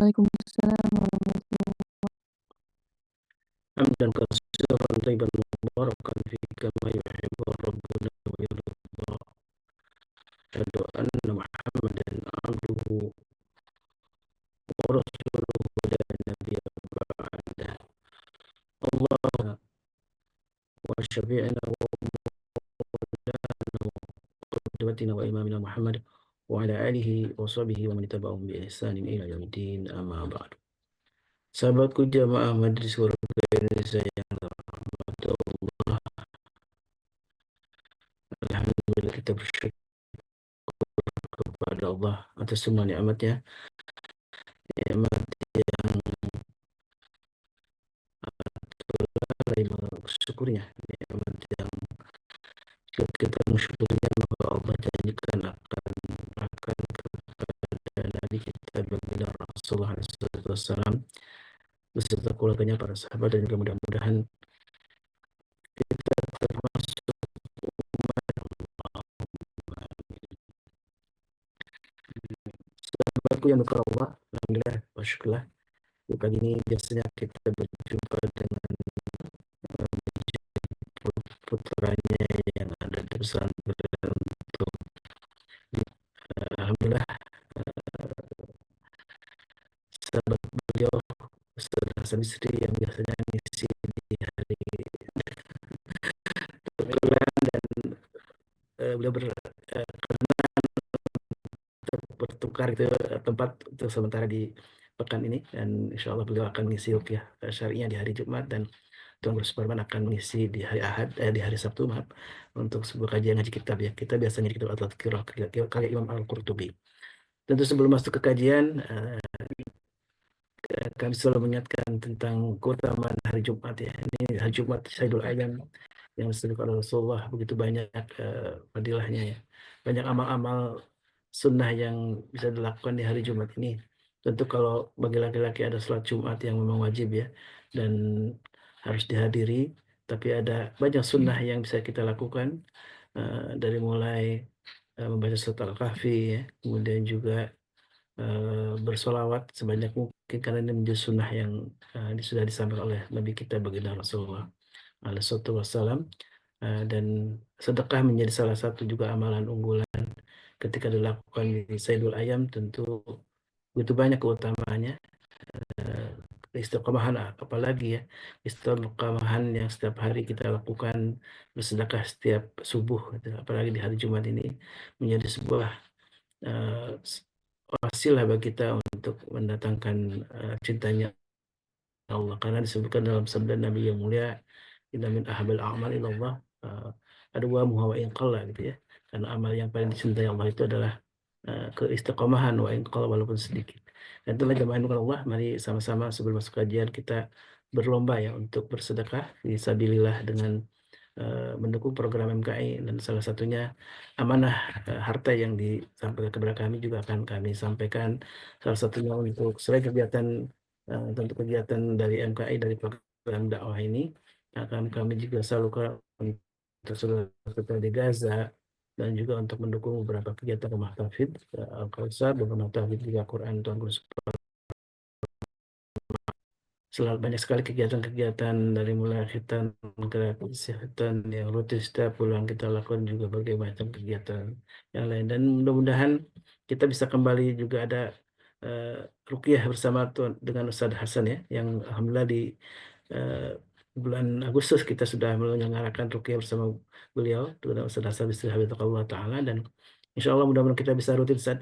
Waalaikumsalam warahmatullahi. حمدا كثيرا طيبا مباركا فيه كما يحب ربنا ويرضى. أشهد أن محمدا عبده ورسوله لا نبي بعده. الله وشفيعنا وقدوتنا وإمامنا محمد وعلى آله وصحبه ومن تبعهم بإحسان إلى يوم الدين أما بعد. Sahabatku jamaah Majelis Surga Indonesia yang dirahmati Allah, alhamdulillah kita bersyukur kepada Allah atas semua nikmatnya, nikmat yang lalai bersyukurnya, nikmat yang jika kita mensyukurinya maka Allah janjikan akan kepada Nabi kita baginda Rasulullah SAW beserta keluarganya, para sahabat, dan juga mudah-mudahan kita termasuk sahabatku yang berkata Allah. Alhamdulillah wa syukurlah, pagi ini biasanya kita berjumpa dengan putranya yang ada di pesantren untuk alhamdulillah sahabat beliau Ustaz Hasan Bisri yang biasanya ngisi di hari kebetulan, dan beliau bertukar itu tempat untuk sementara di pekan ini, dan insya Allah beliau akan mengisi ruqyah syariah di hari Jumat, dan Tuan Guru Suparman akan mengisi di hari di hari Sabtu, maaf, untuk sebuah kajian ngaji kitab ya. Kita biasanya di kitab At-Tadhkirah karya Imam Al-Qurtubi. Tentu sebelum masuk ke kajian, kami selalu mengingatkan tentang keutamaan hari Jumat ya. Ini hari Jumat Sayyidul Ayyam yang disebut oleh Rasulullah, begitu banyak fadilahnya ya. Banyak amal-amal sunnah yang bisa dilakukan di hari Jumat ini. Tentu kalau bagi laki-laki ada sholat Jumat yang memang wajib ya, dan harus dihadiri. Tapi ada banyak sunnah yang bisa kita lakukan, dari mulai membaca surat Al-Kahfi ya, kemudian juga bersolawat sebanyak mungkin, karena ini menjadi sunnah yang sudah disampaikan oleh Nabi kita baginda Rasulullah alaihi wassalam. Dan sedekah menjadi salah satu juga amalan unggulan ketika dilakukan di Sayyidul Ayyam. Tentu begitu banyak keutamaannya, istiqomahan apalagi ya, istiqomahan yang setiap hari kita lakukan, bersedekah setiap subuh gitu. Apalagi di hari Jumat ini menjadi sebuah wasilah bagi kita untuk mendatangkan cintanya Allah, karena disebutkan dalam sabda Nabi yang mulia, inna min ahabbil a'mal ilallah adwamuha wa in qalla, gitu ya. Karena amal yang paling dicintai Allah itu adalah keistiqomahan wa in qalla, walaupun sedikit. Dan itulah jamaah Allah, mari sama-sama sebelum masuk kajian kita berlomba ya untuk bersedekah fisabilillah dengan mendukung program MKI, dan salah satunya amanah harta yang disampaikan kepada kami juga akan kami sampaikan. Salah satunya untuk selain kegiatan tentu kegiatan dari MKI, dari program dakwah ini akan kami juga salurkan untuk saudara di Gaza, dan juga untuk mendukung beberapa kegiatan rumah tahfidz Al-Kausar, beberapa tahfidz juga Quran Tuan Guru. Selalu banyak sekali kegiatan-kegiatan, dari mulai khitan, gratis khitan yang rutin setiap bulan kita lakukan, juga berbagai macam kegiatan yang lain. Dan mudah-mudahan kita bisa kembali juga ada uh, ruqyah bersama dengan Ustaz Hasan ya, yang alhamdulillah di uh, bulan Agustus kita sudah menyelenggarakan ruqyah bersama beliau, dengan Ustaz Hasan Bisri Hafizahullah Ta'ala, dan insya Allah mudah-mudahan kita bisa rutin, Ustaz.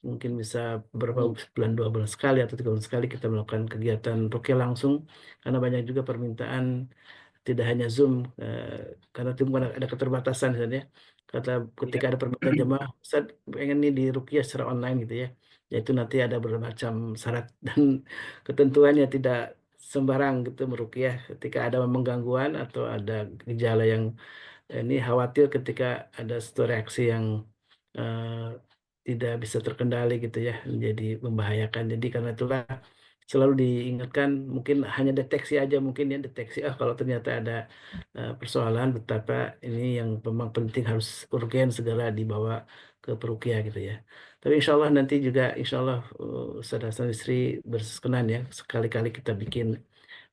Mungkin bisa beberapa bulan, 2 bulan sekali atau 3 bulan sekali kita melakukan kegiatan ruqyah langsung, karena banyak juga permintaan tidak hanya Zoom, karena itu mungkin ada keterbatasan misalnya. Ketika ada permintaan jemaah, Ustaz pengen nih di ruqyah secara online gitu ya, yaitu nanti ada bermacam syarat dan ketentuannya, tidak sembarang gitu meruqyah. Ketika ada memang gangguan atau ada gejala yang ini khawatir, ketika ada satu reaksi yang eh, tidak bisa terkendali gitu ya, menjadi membahayakan. Jadi karena itulah selalu diingatkan, mungkin hanya deteksi aja, mungkin ya deteksi, kalau ternyata ada persoalan, betapa ini yang memang penting harus urgen segera dibawa ke perukia gitu ya. Tapi insya Allah nanti juga insya Allah Ustaz Hasan Bisri berkenan ya sekali-kali kita bikin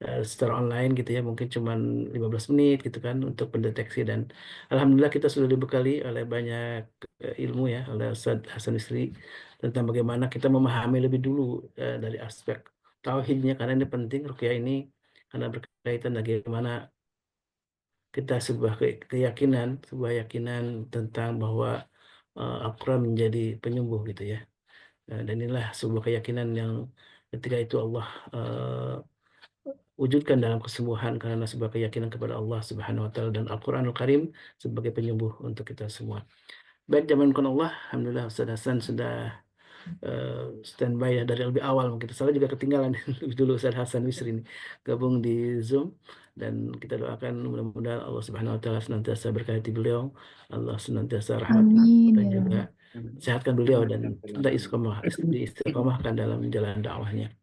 secara online gitu ya, mungkin cuman 15 menit gitu kan untuk pendeteksi, dan alhamdulillah kita sudah dibekali oleh banyak ilmu ya oleh Ustaz Hasan Bisri tentang bagaimana kita memahami lebih dulu dari aspek tauhidnya, karena ini penting ruqyah ini karena berkaitan bagaimana kita sebuah keyakinan tentang bahwa Al-Quran menjadi penyembuh gitu ya. Dan inilah sebuah keyakinan yang ketika itu Allah wujudkan dalam kesembuhan karena sebuah keyakinan kepada Allah Subhanahu wa taala dan Al-Qur'anul Karim sebagai penyembuh untuk kita semua. Baik, jazakumullah Allah, alhamdulillah Ustaz Hasan sudah standby ya dari lebih awal, mungkin saya juga ketinggalan lebih dulu Ustaz Hasan Wisri ini gabung di Zoom, dan kita doakan mudah-mudahan Allah Subhanahu wa taala senantiasa berkati beliau, Allah senantiasa rahmati Amin dan ya juga Allah. sehatkan beliau dan kita istiqomahkan dalam jalan dakwahnya.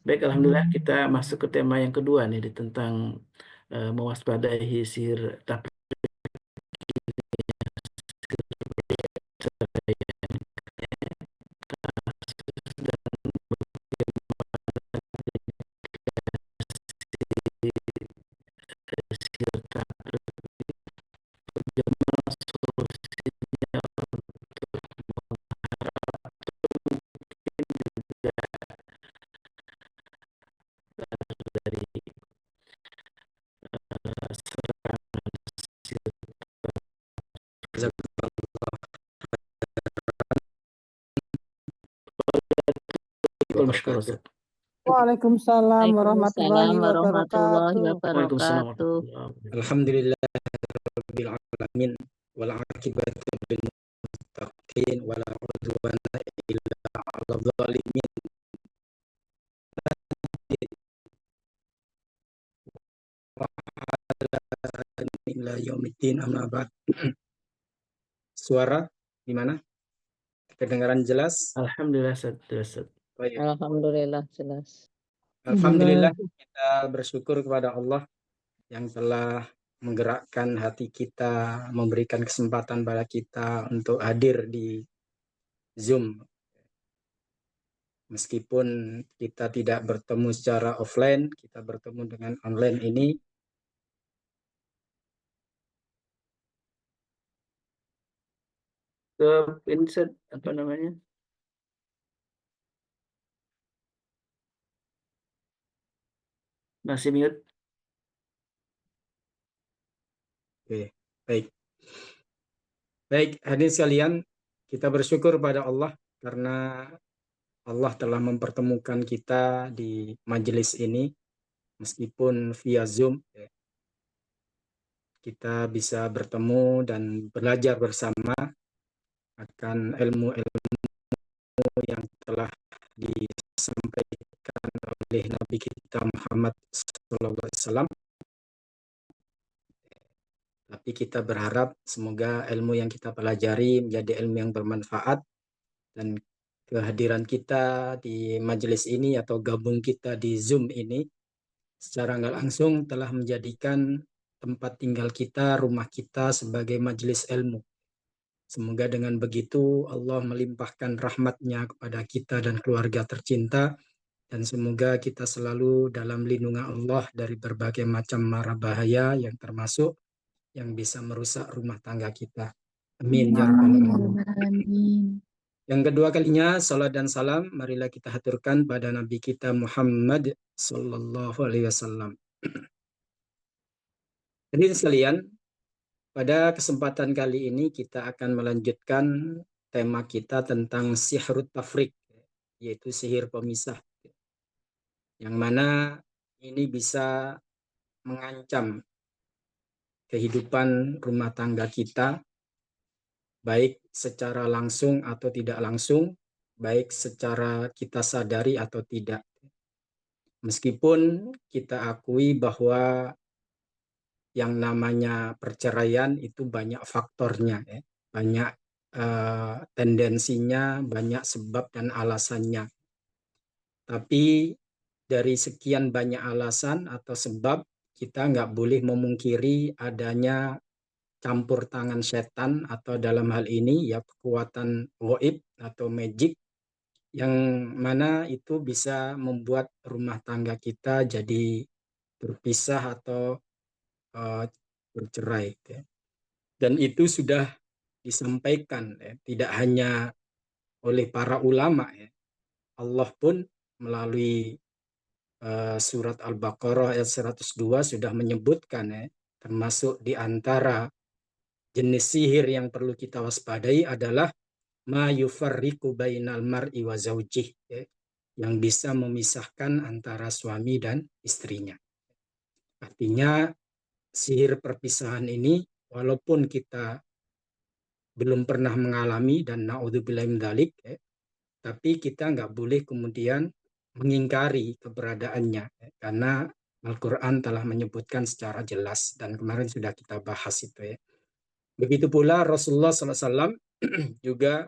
Baik, alhamdulillah kita masuk ke tema yang kedua nih tentang mewaspadai sihir tapi sihir tapi bagaimana solusinya dari serangan sihir masyhur Ustaz. Waalaikumsalam Waalaikumsalam warahmatullahi warahmatullahi wabarakatuh. Waalaikumsalam wabarakatuh. warahmatullahi wabarakatuh. Alhamdulillahirabbil alamin wal aqibatu lil muttaqin wala udwana illa 'alal zalimin. Ila yaumiddin amma ba'd. Suara gimana? Kedengaran jelas? Alhamdulillah Ustaz. Oh, iya. Alhamdulillah jelas. Alhamdulillah kita bersyukur kepada Allah yang telah menggerakkan hati kita, memberikan kesempatan pada kita untuk hadir di Zoom. Meskipun kita tidak bertemu secara offline, kita bertemu dengan online ini. Ini Ustaz, apa namanya? Masih mute. Oke, baik. Baik, hadirin sekalian, kita bersyukur pada Allah karena Allah telah mempertemukan kita di majelis ini, meskipun via Zoom. Kita bisa bertemu dan belajar bersama akan ilmu-ilmu yang telah disampaikan oleh Nabi kita Muhammad SAW. Tapi kita berharap semoga ilmu yang kita pelajari menjadi ilmu yang bermanfaat, dan kehadiran kita di majelis ini atau gabung kita di Zoom ini secara nggak langsung telah menjadikan tempat tinggal kita, rumah kita sebagai majelis ilmu. Semoga dengan begitu Allah melimpahkan rahmatnya kepada kita dan keluarga tercinta, dan semoga kita selalu dalam lindungan Allah dari berbagai macam mara bahaya yang termasuk yang bisa merusak rumah tangga kita. Amin ya rabbal alamin. Yang kedua kalinya, salat dan salam marilah kita haturkan pada Nabi kita Muhammad sallallahu alaihi wasallam. Hadirin sekalian, pada kesempatan kali ini kita akan melanjutkan tema kita tentang sihrut tafriq, yaitu sihir pemisah. Yang mana ini bisa mengancam kehidupan rumah tangga kita, baik secara langsung atau tidak langsung, baik secara kita sadari atau tidak. Meskipun kita akui bahwa yang namanya perceraian itu banyak faktornya, ya. Banyak tendensinya, banyak sebab dan alasannya. Tapi dari sekian banyak alasan atau sebab, kita nggak boleh memungkiri adanya campur tangan setan, atau dalam hal ini ya kekuatan gaib atau magic, yang mana itu bisa membuat rumah tangga kita jadi berpisah atau bercerai. Ya. Dan itu sudah disampaikan tidak hanya oleh para ulama, ya. Allah pun melalui surat Al-Baqarah ayat 102 sudah menyebutkan, ya, termasuk di antara jenis sihir yang perlu kita waspadai adalah ma yufarriqu bainal mar'i wa zaujih, ya, yang bisa memisahkan antara suami dan istrinya. Artinya sihir perpisahan ini walaupun kita belum pernah mengalami dan naudzubillah min dzalik, ya, tapi kita nggak boleh kemudian mengingkari keberadaannya, ya, karena Al-Quran telah menyebutkan secara jelas dan kemarin sudah kita bahas itu, ya. Begitu pula Rasulullah SAW juga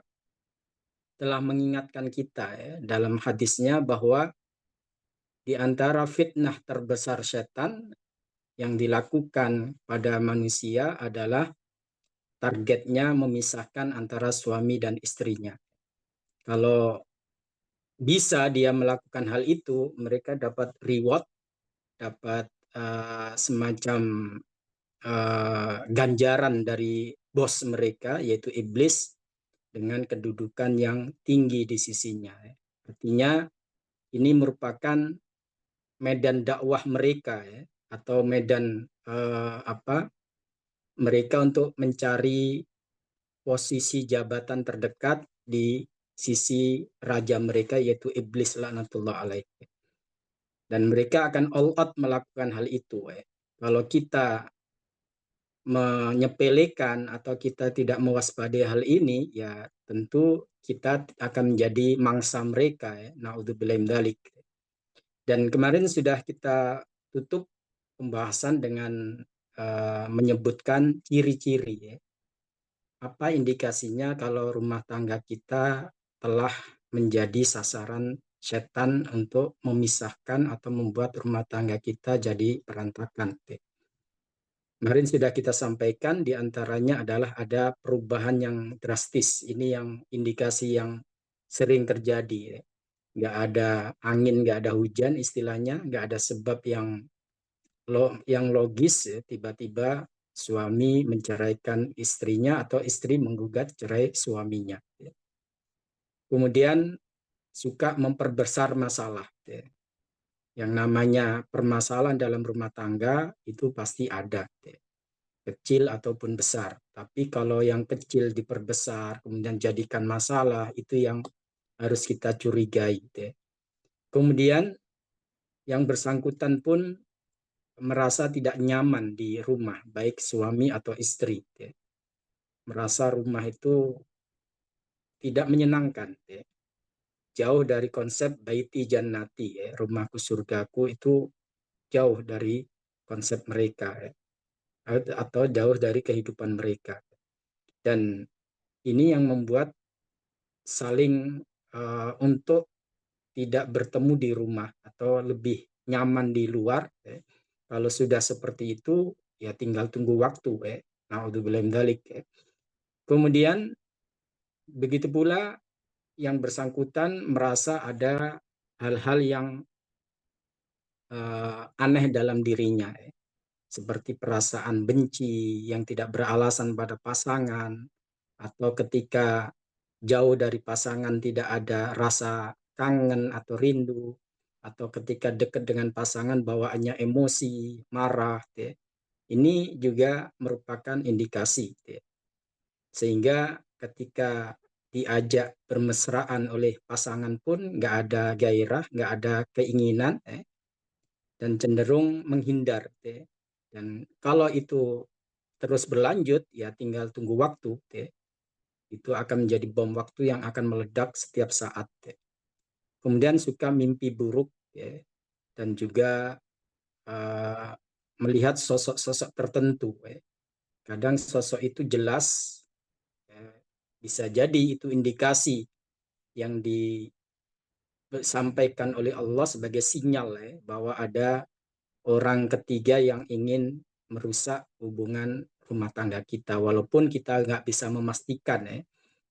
telah mengingatkan kita, ya, dalam hadisnya bahwa di antara fitnah terbesar setan yang dilakukan pada manusia adalah targetnya memisahkan antara suami dan istrinya. Kalau bisa dia melakukan hal itu, mereka dapat reward, dapat semacam ganjaran dari bos mereka, yaitu iblis, dengan kedudukan yang tinggi di sisinya. Artinya ini merupakan medan dakwah mereka, ya, atau medan mereka untuk mencari posisi jabatan terdekat di sisi raja mereka, yaitu iblis laknatullah alaih. Dan mereka akan all out melakukan hal itu. Kalau kita menyepelekan atau kita tidak mewaspadai hal ini, ya tentu kita akan menjadi mangsa mereka, ya. Naudzubillah min dzalik. Dan kemarin sudah kita tutup pembahasan dengan menyebutkan ciri-ciri, ya. Apa indikasinya kalau rumah tangga kita telah menjadi sasaran setan untuk memisahkan atau membuat rumah tangga kita jadi berantakan. Kemarin sudah kita sampaikan, diantaranya adalah ada perubahan yang drastis. Ini yang indikasi yang sering terjadi. Nggak ada angin, nggak ada hujan istilahnya, nggak ada sebab yang logis, ya. Tiba-tiba suami menceraikan istrinya atau istri menggugat cerai suaminya. Kemudian suka memperbesar masalah. Yang namanya permasalahan dalam rumah tangga itu pasti ada, kecil ataupun besar. Tapi kalau yang kecil diperbesar, kemudian jadikan masalah, itu yang harus kita curigai. Kemudian yang bersangkutan pun merasa tidak nyaman di rumah, baik suami atau istri. Merasa rumah itu tidak menyenangkan. Jauh dari konsep baiti jannati, rumahku surgaku, itu jauh dari konsep mereka, atau jauh dari kehidupan mereka. Dan ini yang membuat saling untuk tidak bertemu di rumah atau lebih nyaman di luar. Kalau sudah seperti itu, ya tinggal tunggu waktu. Naudzubillah min dzalik. Kemudian begitu pula yang bersangkutan merasa ada hal-hal yang aneh dalam dirinya, seperti perasaan benci yang tidak beralasan pada pasangan, atau ketika jauh dari pasangan tidak ada rasa kangen atau rindu, atau ketika dekat dengan pasangan bawaannya emosi, marah. Ini juga merupakan indikasi. Sehingga ketika diajak bermesraan oleh pasangan pun nggak ada gairah, nggak ada keinginan, dan cenderung menghindar. Dan kalau itu terus berlanjut, ya tinggal tunggu waktu. Itu akan menjadi bom waktu yang akan meledak setiap saat. Kemudian suka mimpi buruk, dan juga melihat sosok-sosok tertentu. Kadang sosok itu jelas, bisa jadi itu indikasi yang disampaikan oleh Allah sebagai sinyal, bahwa ada orang ketiga yang ingin merusak hubungan rumah tangga kita, walaupun kita nggak bisa memastikan ya,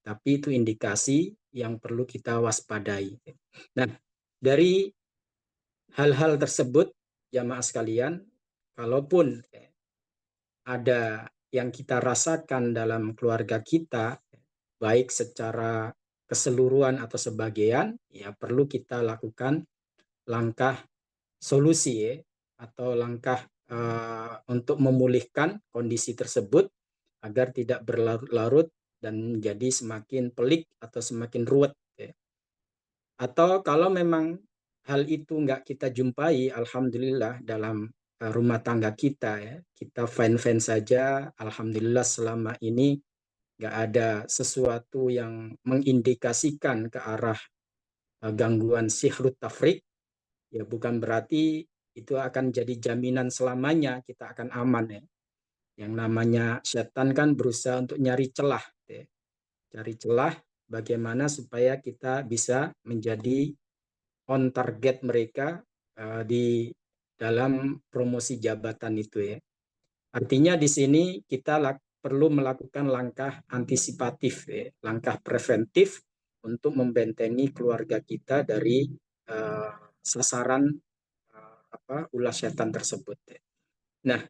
tapi itu indikasi yang perlu kita waspadai. Nah, dari hal-hal tersebut, jamaah sekalian, kalaupun ada yang kita rasakan dalam keluarga kita, baik secara keseluruhan atau sebagian, ya perlu kita lakukan langkah solusi ya, atau langkah untuk memulihkan kondisi tersebut agar tidak berlarut-larut dan menjadi semakin pelik atau semakin ruwet. Ya. Atau kalau memang hal itu nggak kita jumpai, alhamdulillah dalam rumah tangga kita ya, kita fine-fine saja, alhamdulillah selama ini nggak ada sesuatu yang mengindikasikan ke arah gangguan sihrut tafrik, ya bukan berarti itu akan jadi jaminan selamanya kita akan aman ya. Yang namanya setan kan berusaha untuk nyari celah ya. Cari celah bagaimana supaya kita bisa menjadi on target mereka di dalam promosi jabatan itu ya. Artinya di sini kita perlu melakukan langkah antisipatif ya, langkah preventif untuk membentengi keluarga kita dari sasaran ulah setan tersebut. Ya. Nah,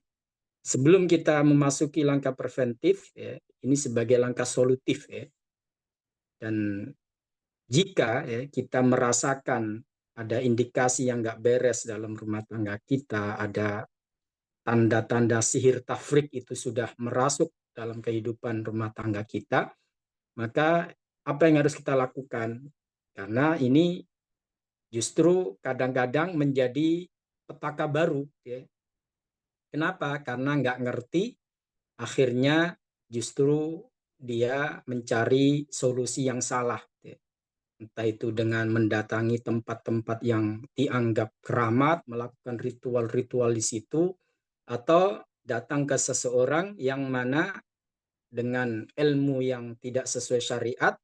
sebelum kita memasuki langkah preventif ya, ini sebagai langkah solutif ya. Dan jika ya, kita merasakan ada indikasi yang nggak beres dalam rumah tangga kita, ada tanda-tanda sihir tafrik itu sudah merasuk dalam kehidupan rumah tangga kita, maka apa yang harus kita lakukan? Karena ini justru kadang-kadang menjadi petaka baru. Ya. Kenapa? Karena nggak ngerti, akhirnya justru dia mencari solusi yang salah. Ya. Entah itu dengan mendatangi tempat-tempat yang dianggap keramat, melakukan ritual-ritual di situ, atau datang ke seseorang yang mana dengan ilmu yang tidak sesuai syariat,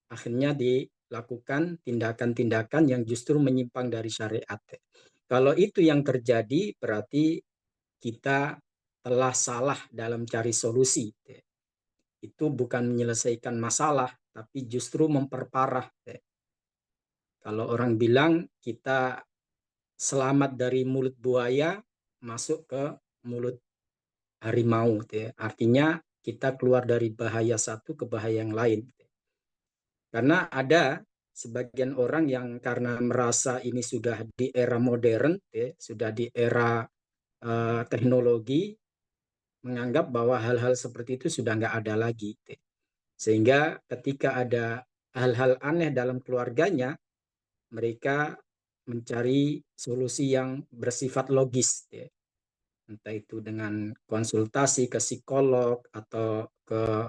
akhirnya dilakukan tindakan-tindakan yang justru menyimpang dari syariat. Kalau itu yang terjadi, berarti kita telah salah dalam cari solusi. Itu bukan menyelesaikan masalah, tapi justru memperparah. Kalau orang bilang kita selamat dari mulut buaya, masuk ke mulut harimau. Artinya kita keluar dari bahaya satu ke bahaya yang lain. Karena ada sebagian orang yang karena merasa ini sudah di era modern, sudah di era teknologi, menganggap bahwa hal-hal seperti itu sudah nggak ada lagi. Sehingga ketika ada hal-hal aneh dalam keluarganya, mereka mencari solusi yang bersifat logis. Entah itu dengan konsultasi ke psikolog atau ke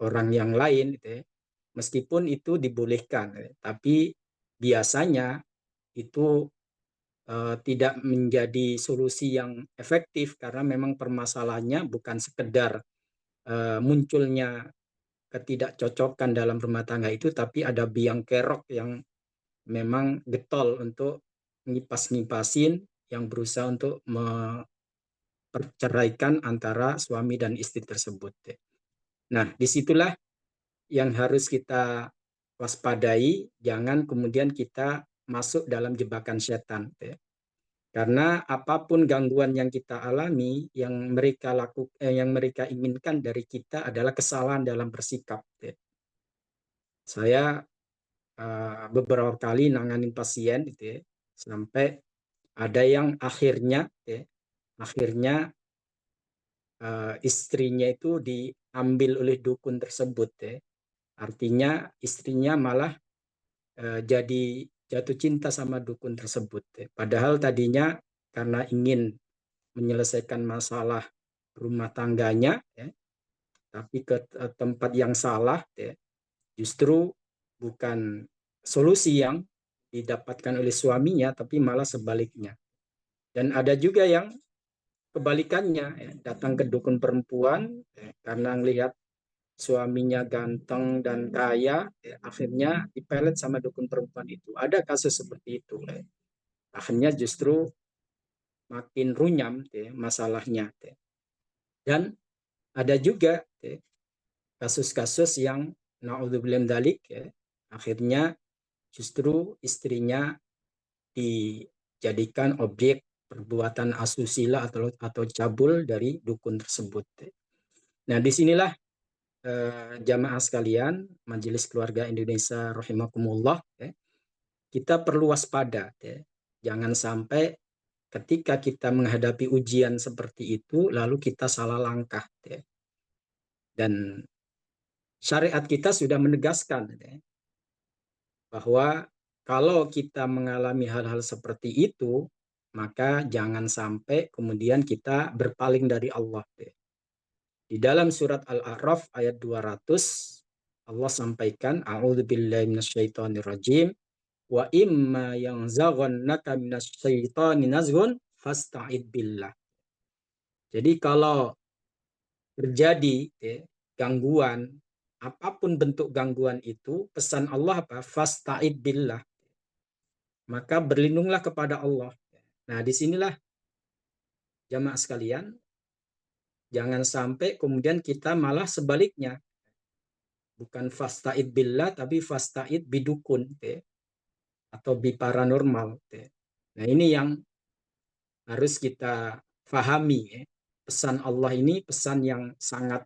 orang yang lain. Meskipun itu dibolehkan, tapi biasanya itu tidak menjadi solusi yang efektif karena memang permasalahannya bukan sekedar munculnya ketidakcocokan dalam rumah tangga itu, tapi ada biang kerok yang memang getol untuk ngipas-ngipasin yang berusaha untuk memperceraikan antara suami dan istri tersebut. Nah, disitulah yang harus kita waspadai, jangan kemudian kita masuk dalam jebakan setan. Karena apapun gangguan yang kita alami, yang mereka yang mereka inginkan dari kita adalah kesalahan dalam bersikap. Saya beberapa kali nanganin pasien, sampai ada yang akhirnya istrinya itu diambil oleh dukun tersebut. Artinya istrinya malah jadi jatuh cinta sama dukun tersebut. Padahal tadinya karena ingin menyelesaikan masalah rumah tangganya, tapi ke tempat yang salah, justru bukan solusi yang didapatkan oleh suaminya, tapi malah sebaliknya. Dan ada juga yang kebalikannya, datang ke dukun perempuan karena melihat suaminya ganteng dan kaya, akhirnya dipelet sama dukun perempuan itu. Ada kasus seperti itu. Akhirnya justru makin runyam masalahnya. Dan ada juga kasus-kasus yang naudzubillah min dzalik, akhirnya justru istrinya dijadikan objek perbuatan asusila atau cabul dari dukun tersebut. Nah, disinilah jamaah sekalian, Majelis Keluarga Indonesia rahimakumullah, kita perlu waspada. Jangan sampai ketika kita menghadapi ujian seperti itu, lalu kita salah langkah. Dan syariat kita sudah menegaskan bahwa kalau kita mengalami hal-hal seperti itu, maka jangan sampai kemudian kita berpaling dari Allah. Di dalam surat Al-A'raf ayat 200, Allah sampaikan, A'udzubillahi minasyaitonirrajim, wa imma yanzaghannaka minasyaitoni nazghun fasta'id billah. Jadi kalau terjadi gangguan, apapun bentuk gangguan itu, pesan Allah apa? Fasta'id billah. Maka berlindunglah kepada Allah. Nah, disinilah jamaah sekalian, jangan sampai kemudian kita malah sebaliknya. Bukan fasta'id billah, tapi fasta'id bidukun. Atau biparanormal. Nah, ini yang harus kita fahami. Pesan Allah ini pesan yang sangat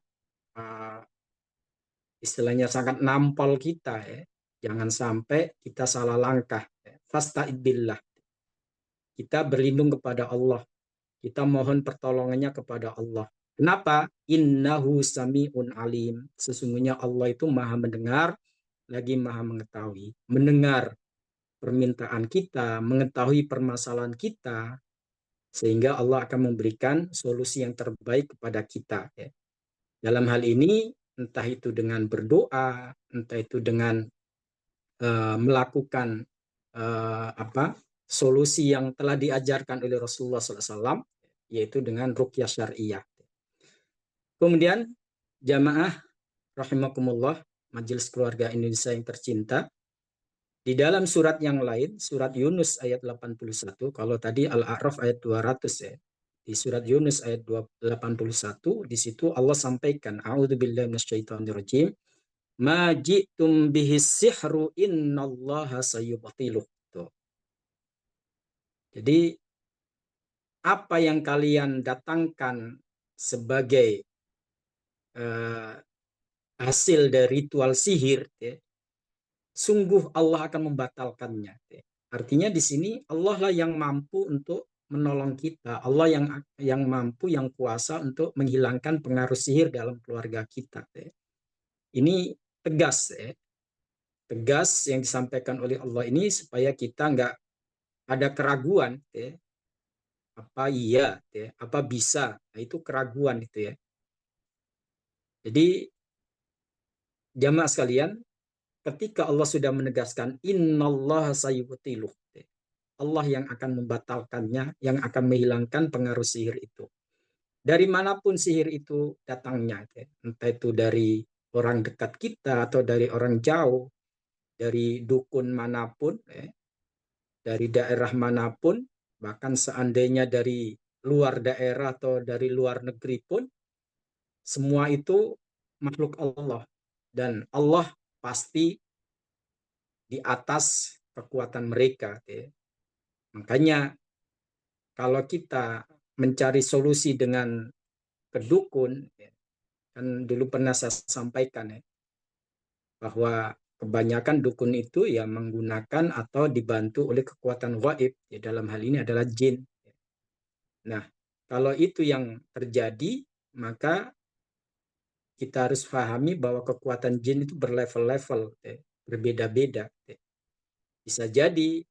istilahnya sangat nampol kita. Jangan sampai kita salah langkah. Fasta'id billah. Kita berlindung kepada Allah. Kita mohon pertolongannya kepada Allah. Kenapa? Innahu sami'un alim. Sesungguhnya Allah itu maha mendengar, lagi maha mengetahui. Mendengar permintaan kita, mengetahui permasalahan kita, sehingga Allah akan memberikan solusi yang terbaik kepada kita. Dalam hal ini, entah itu dengan berdoa, entah itu dengan melakukan solusi yang telah diajarkan oleh Rasulullah SAW, yaitu dengan ruqyah syariah. Kemudian jamaah rahimakumullah, Majelis Keluarga Indonesia yang tercinta, di dalam surat yang lain, surat Yunus ayat 81, kalau tadi Al-A'raf ayat 200 ya. Di surat Yunus ayat 81, di situ Allah sampaikan, A'udzubillahi minasyaitonirrajim, ma ji'tum bihis sihru innallaha sayubtiluh. Jadi apa yang kalian datangkan sebagai hasil dari ritual sihir, sungguh Allah akan membatalkannya. Artinya di sini Allah lah yang mampu untuk menolong kita. Allah yang mampu, yang kuasa untuk menghilangkan pengaruh sihir dalam keluarga kita. Ini tegas, tegas yang disampaikan oleh Allah ini supaya kita nggak ada keraguan, apa iya, apa bisa. Nah, itu keraguan itu ya. Jadi jamaah sekalian, ketika Allah sudah menegaskan innallaha sayubtiluh, Allah yang akan membatalkannya, yang akan menghilangkan pengaruh sihir itu. Dari manapun sihir itu datangnya, entah itu dari orang dekat kita atau dari orang jauh, dari dukun manapun, dari daerah manapun, bahkan seandainya dari luar daerah atau dari luar negeri pun, semua itu makhluk Allah. Dan Allah pasti di atas kekuatan mereka. Makanya kalau kita mencari solusi dengan kedukun, kan dulu pernah saya sampaikan bahwa kebanyakan dukun itu ya menggunakan atau dibantu oleh kekuatan gaib, dalam hal ini adalah jin. Nah, kalau itu yang terjadi, maka kita harus pahami bahwa kekuatan jin itu berlevel-level, berbeda-beda. Bisa jadi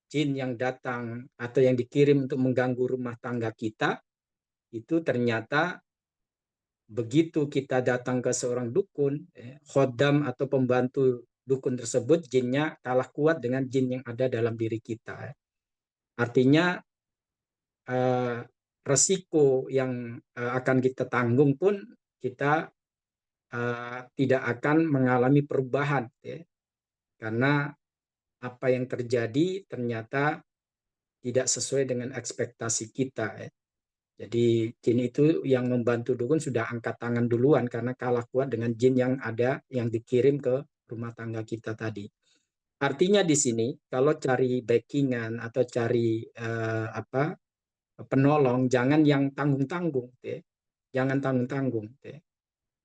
jin yang datang atau yang dikirim untuk mengganggu rumah tangga kita, itu ternyata begitu kita datang ke seorang dukun, khodam atau pembantu dukun tersebut, jinnya kalah kuat dengan jin yang ada dalam diri kita. Artinya resiko yang akan kita tanggung pun kita tidak akan mengalami perubahan, karena apa yang terjadi ternyata tidak sesuai dengan ekspektasi kita. Jadi jin itu yang membantu dukun sudah angkat tangan duluan karena kalah kuat dengan jin yang ada yang dikirim ke rumah tangga kita tadi. Artinya di sini kalau cari backingan atau cari penolong, jangan yang tanggung-tanggung, jangan tanggung-tanggung.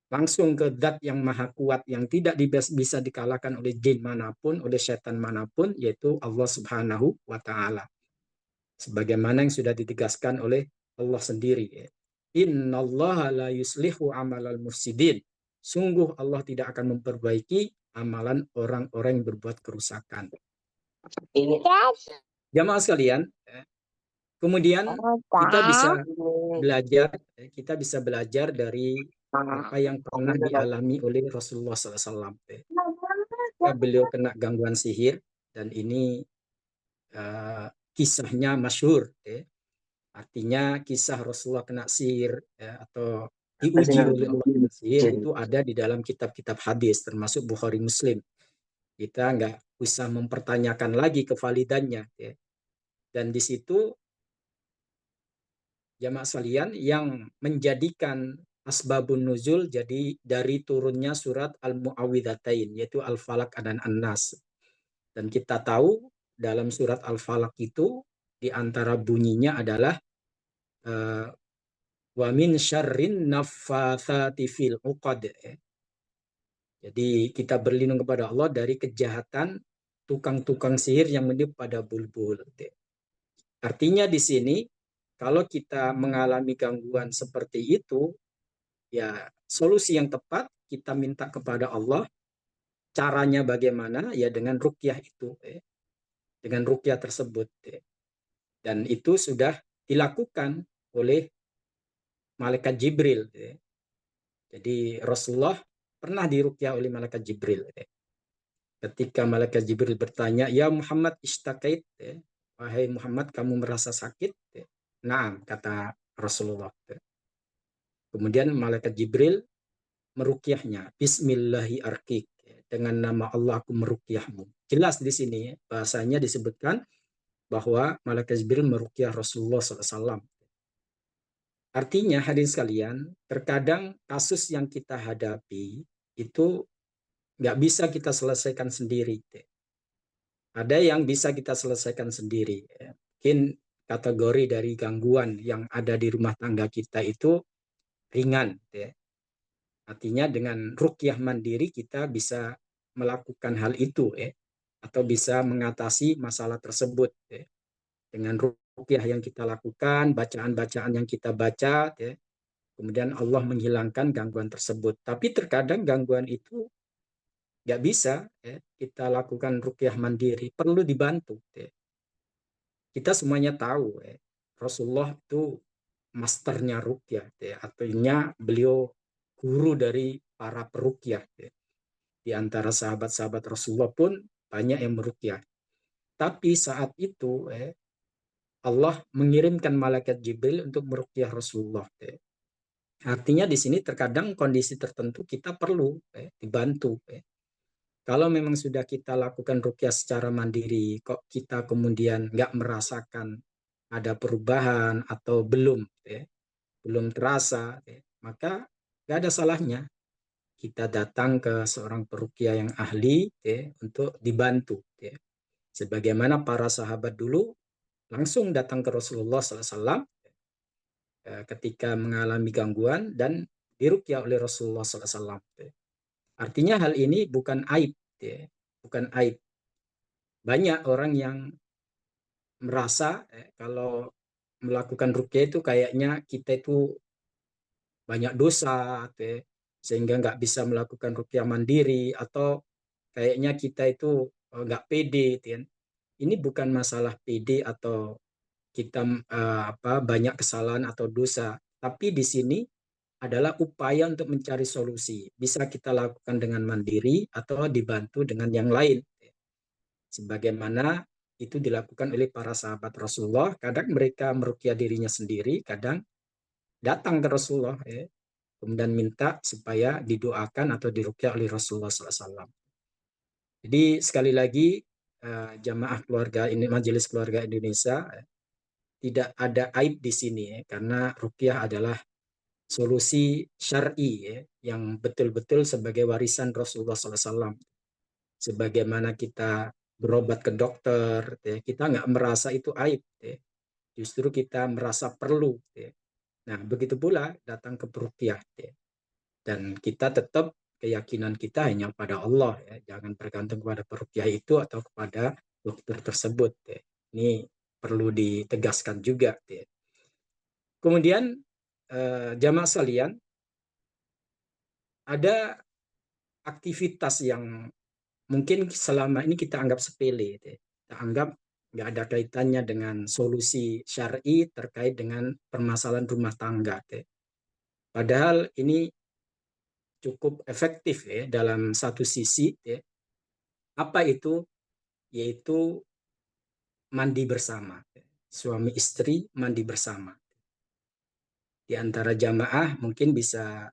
Langsung ke zat yang maha kuat yang tidak bisa dikalahkan oleh jin manapun, oleh setan manapun, yaitu Allah Subhanahu wa Ta'ala. Sebagaimana yang sudah ditegaskan oleh Allah sendiri. Innallaha la yuslihu amalal mufsidin. Sungguh Allah tidak akan memperbaiki amalan orang-orang yang berbuat kerusakan. Jamaah sekalian, kemudian kita bisa belajar dari apa yang pernah dialami oleh Rasulullah SAW. Beliau kena gangguan sihir dan ini kisahnya masyhur. Artinya kisah Rasulullah kena sihir atau diuji oleh Allah dengan sihir itu ada di dalam kitab-kitab hadis termasuk Bukhari Muslim. Kita nggak usah mempertanyakan lagi kevalidannya. Dan di situ jamaah sekalian yang menjadikan asbabun nuzul jadi dari turunnya surat Al-Mu'awwidhatain yaitu Al-Falaq dan An-Nas. Dan kita tahu dalam surat Al-Falaq itu di antara bunyinya adalah wa min syarrin naffatsati fil 'uqad. Jadi kita berlindung kepada Allah dari kejahatan tukang-tukang sihir yang meniup pada bulbul. Artinya di sini kalau kita mengalami gangguan seperti itu, ya solusi yang tepat kita minta kepada Allah. Caranya bagaimana? Ya dengan ruqyah itu, dengan ruqyah tersebut. Dan itu sudah dilakukan oleh malaikat Jibril. Jadi Rasulullah pernah diruqyah oleh malaikat Jibril. Ketika malaikat Jibril bertanya, ya Muhammad istakait, wahai Muhammad kamu merasa sakit? Naam, kata Rasulullah. Kemudian malaikat Jibril meruqyahnya, Bismillahi arkik, dengan nama Allah aku meruqyahmu. Jelas di sini bahasanya disebutkan bahwa malaikat Jibril meruqyah Rasulullah SAW. Artinya hadirin sekalian, terkadang kasus yang kita hadapi itu nggak bisa kita selesaikan sendiri. Ada yang bisa kita selesaikan sendiri. Mungkin kategori dari gangguan yang ada di rumah tangga kita itu ringan. Artinya dengan ruqyah mandiri kita bisa melakukan hal itu. Atau bisa mengatasi masalah tersebut. Dengan ruqyah yang kita lakukan, bacaan-bacaan yang kita baca, kemudian Allah menghilangkan gangguan tersebut. Tapi terkadang gangguan itu nggak bisa kita lakukan ruqyah mandiri, perlu dibantu. Kita semuanya tahu Rasulullah itu masternya ruqyah, artinya beliau guru dari para peruqyah. Di antara sahabat-sahabat Rasulullah pun banyak yang meruqyah. Tapi saat itu Allah mengirimkan malaikat Jibril untuk meruqyah Rasulullah. Artinya di sini terkadang kondisi tertentu kita perlu dibantu. Kalau memang sudah kita lakukan ruqyah secara mandiri, kok kita kemudian nggak merasakan ada perubahan atau belum terasa, maka nggak ada salahnya kita datang ke seorang peruqyah yang ahli untuk dibantu. Sebagaimana para sahabat dulu langsung datang ke Rasulullah SAW ketika mengalami gangguan dan diruqyah oleh Rasulullah SAW. Artinya hal ini bukan aib, bukan aib. Banyak orang yang merasa kalau melakukan ruqyah itu kayaknya kita itu banyak dosa, sehingga nggak bisa melakukan ruqyah mandiri, atau kayaknya kita itu nggak pede. Ini bukan masalah pede atau kita banyak kesalahan atau dosa, tapi di sini adalah upaya untuk mencari solusi. Bisa kita lakukan dengan mandiri atau dibantu dengan yang lain. Sebagaimana itu dilakukan oleh para sahabat Rasulullah. Kadang mereka meruqyah dirinya sendiri, kadang datang ke Rasulullah kemudian minta supaya didoakan atau diruqyah oleh Rasulullah SAW. Jadi sekali lagi jamaah keluarga ini, Majelis Keluarga Indonesia, tidak ada aib di sini ya, karena ruqyah adalah solusi syar'i ya, yang betul-betul sebagai warisan Rasulullah SAW. Sebagaimana kita berobat ke dokter, ya, kita nggak merasa itu aib, ya. Justru kita merasa perlu. Ya. Nah, begitu pula datang ke ruqyah. Ya. Dan kita tetap keyakinan kita hanya pada Allah. Ya. Jangan bergantung kepada peruqyah itu atau kepada dokter tersebut. Ya. Ini perlu ditegaskan juga. Ya. Kemudian jamaah sekalian, ada aktivitas yang mungkin selama ini kita anggap sepele, kita anggap nggak ada kaitannya dengan solusi syar'i terkait dengan permasalahan rumah tangga. Padahal ini cukup efektif ya dalam satu sisi. Apa itu? Yaitu mandi bersama. Suami istri mandi bersama. Di antara jamaah mungkin bisa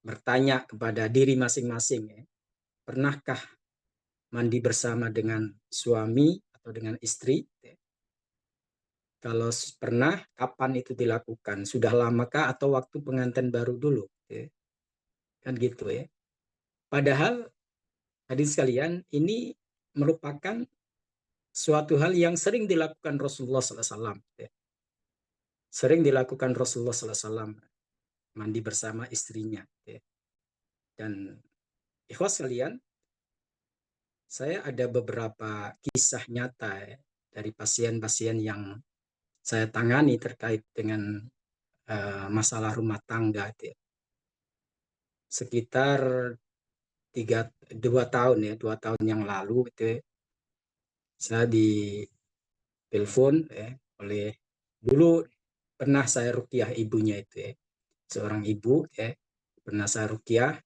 bertanya kepada diri masing-masing. Ya. Pernahkah mandi bersama dengan suami atau dengan istri? Kalau pernah, kapan itu dilakukan? Sudah lamakah atau waktu pengantin baru dulu? Kan gitu ya. Padahal, hadirin sekalian, ini merupakan suatu hal yang sering dilakukan Rasulullah SAW. Sering dilakukan Rasulullah SAW. Mandi bersama istrinya. Dan ikhwas sekalian, saya ada beberapa kisah nyata dari pasien-pasien yang saya tangani terkait dengan masalah rumah tangga. Sekitar 2 tahun ya, 2 tahun yang lalu saya ditelepon oleh, dulu pernah saya ruqyah ibunya seorang ibu pernah saya ruqyah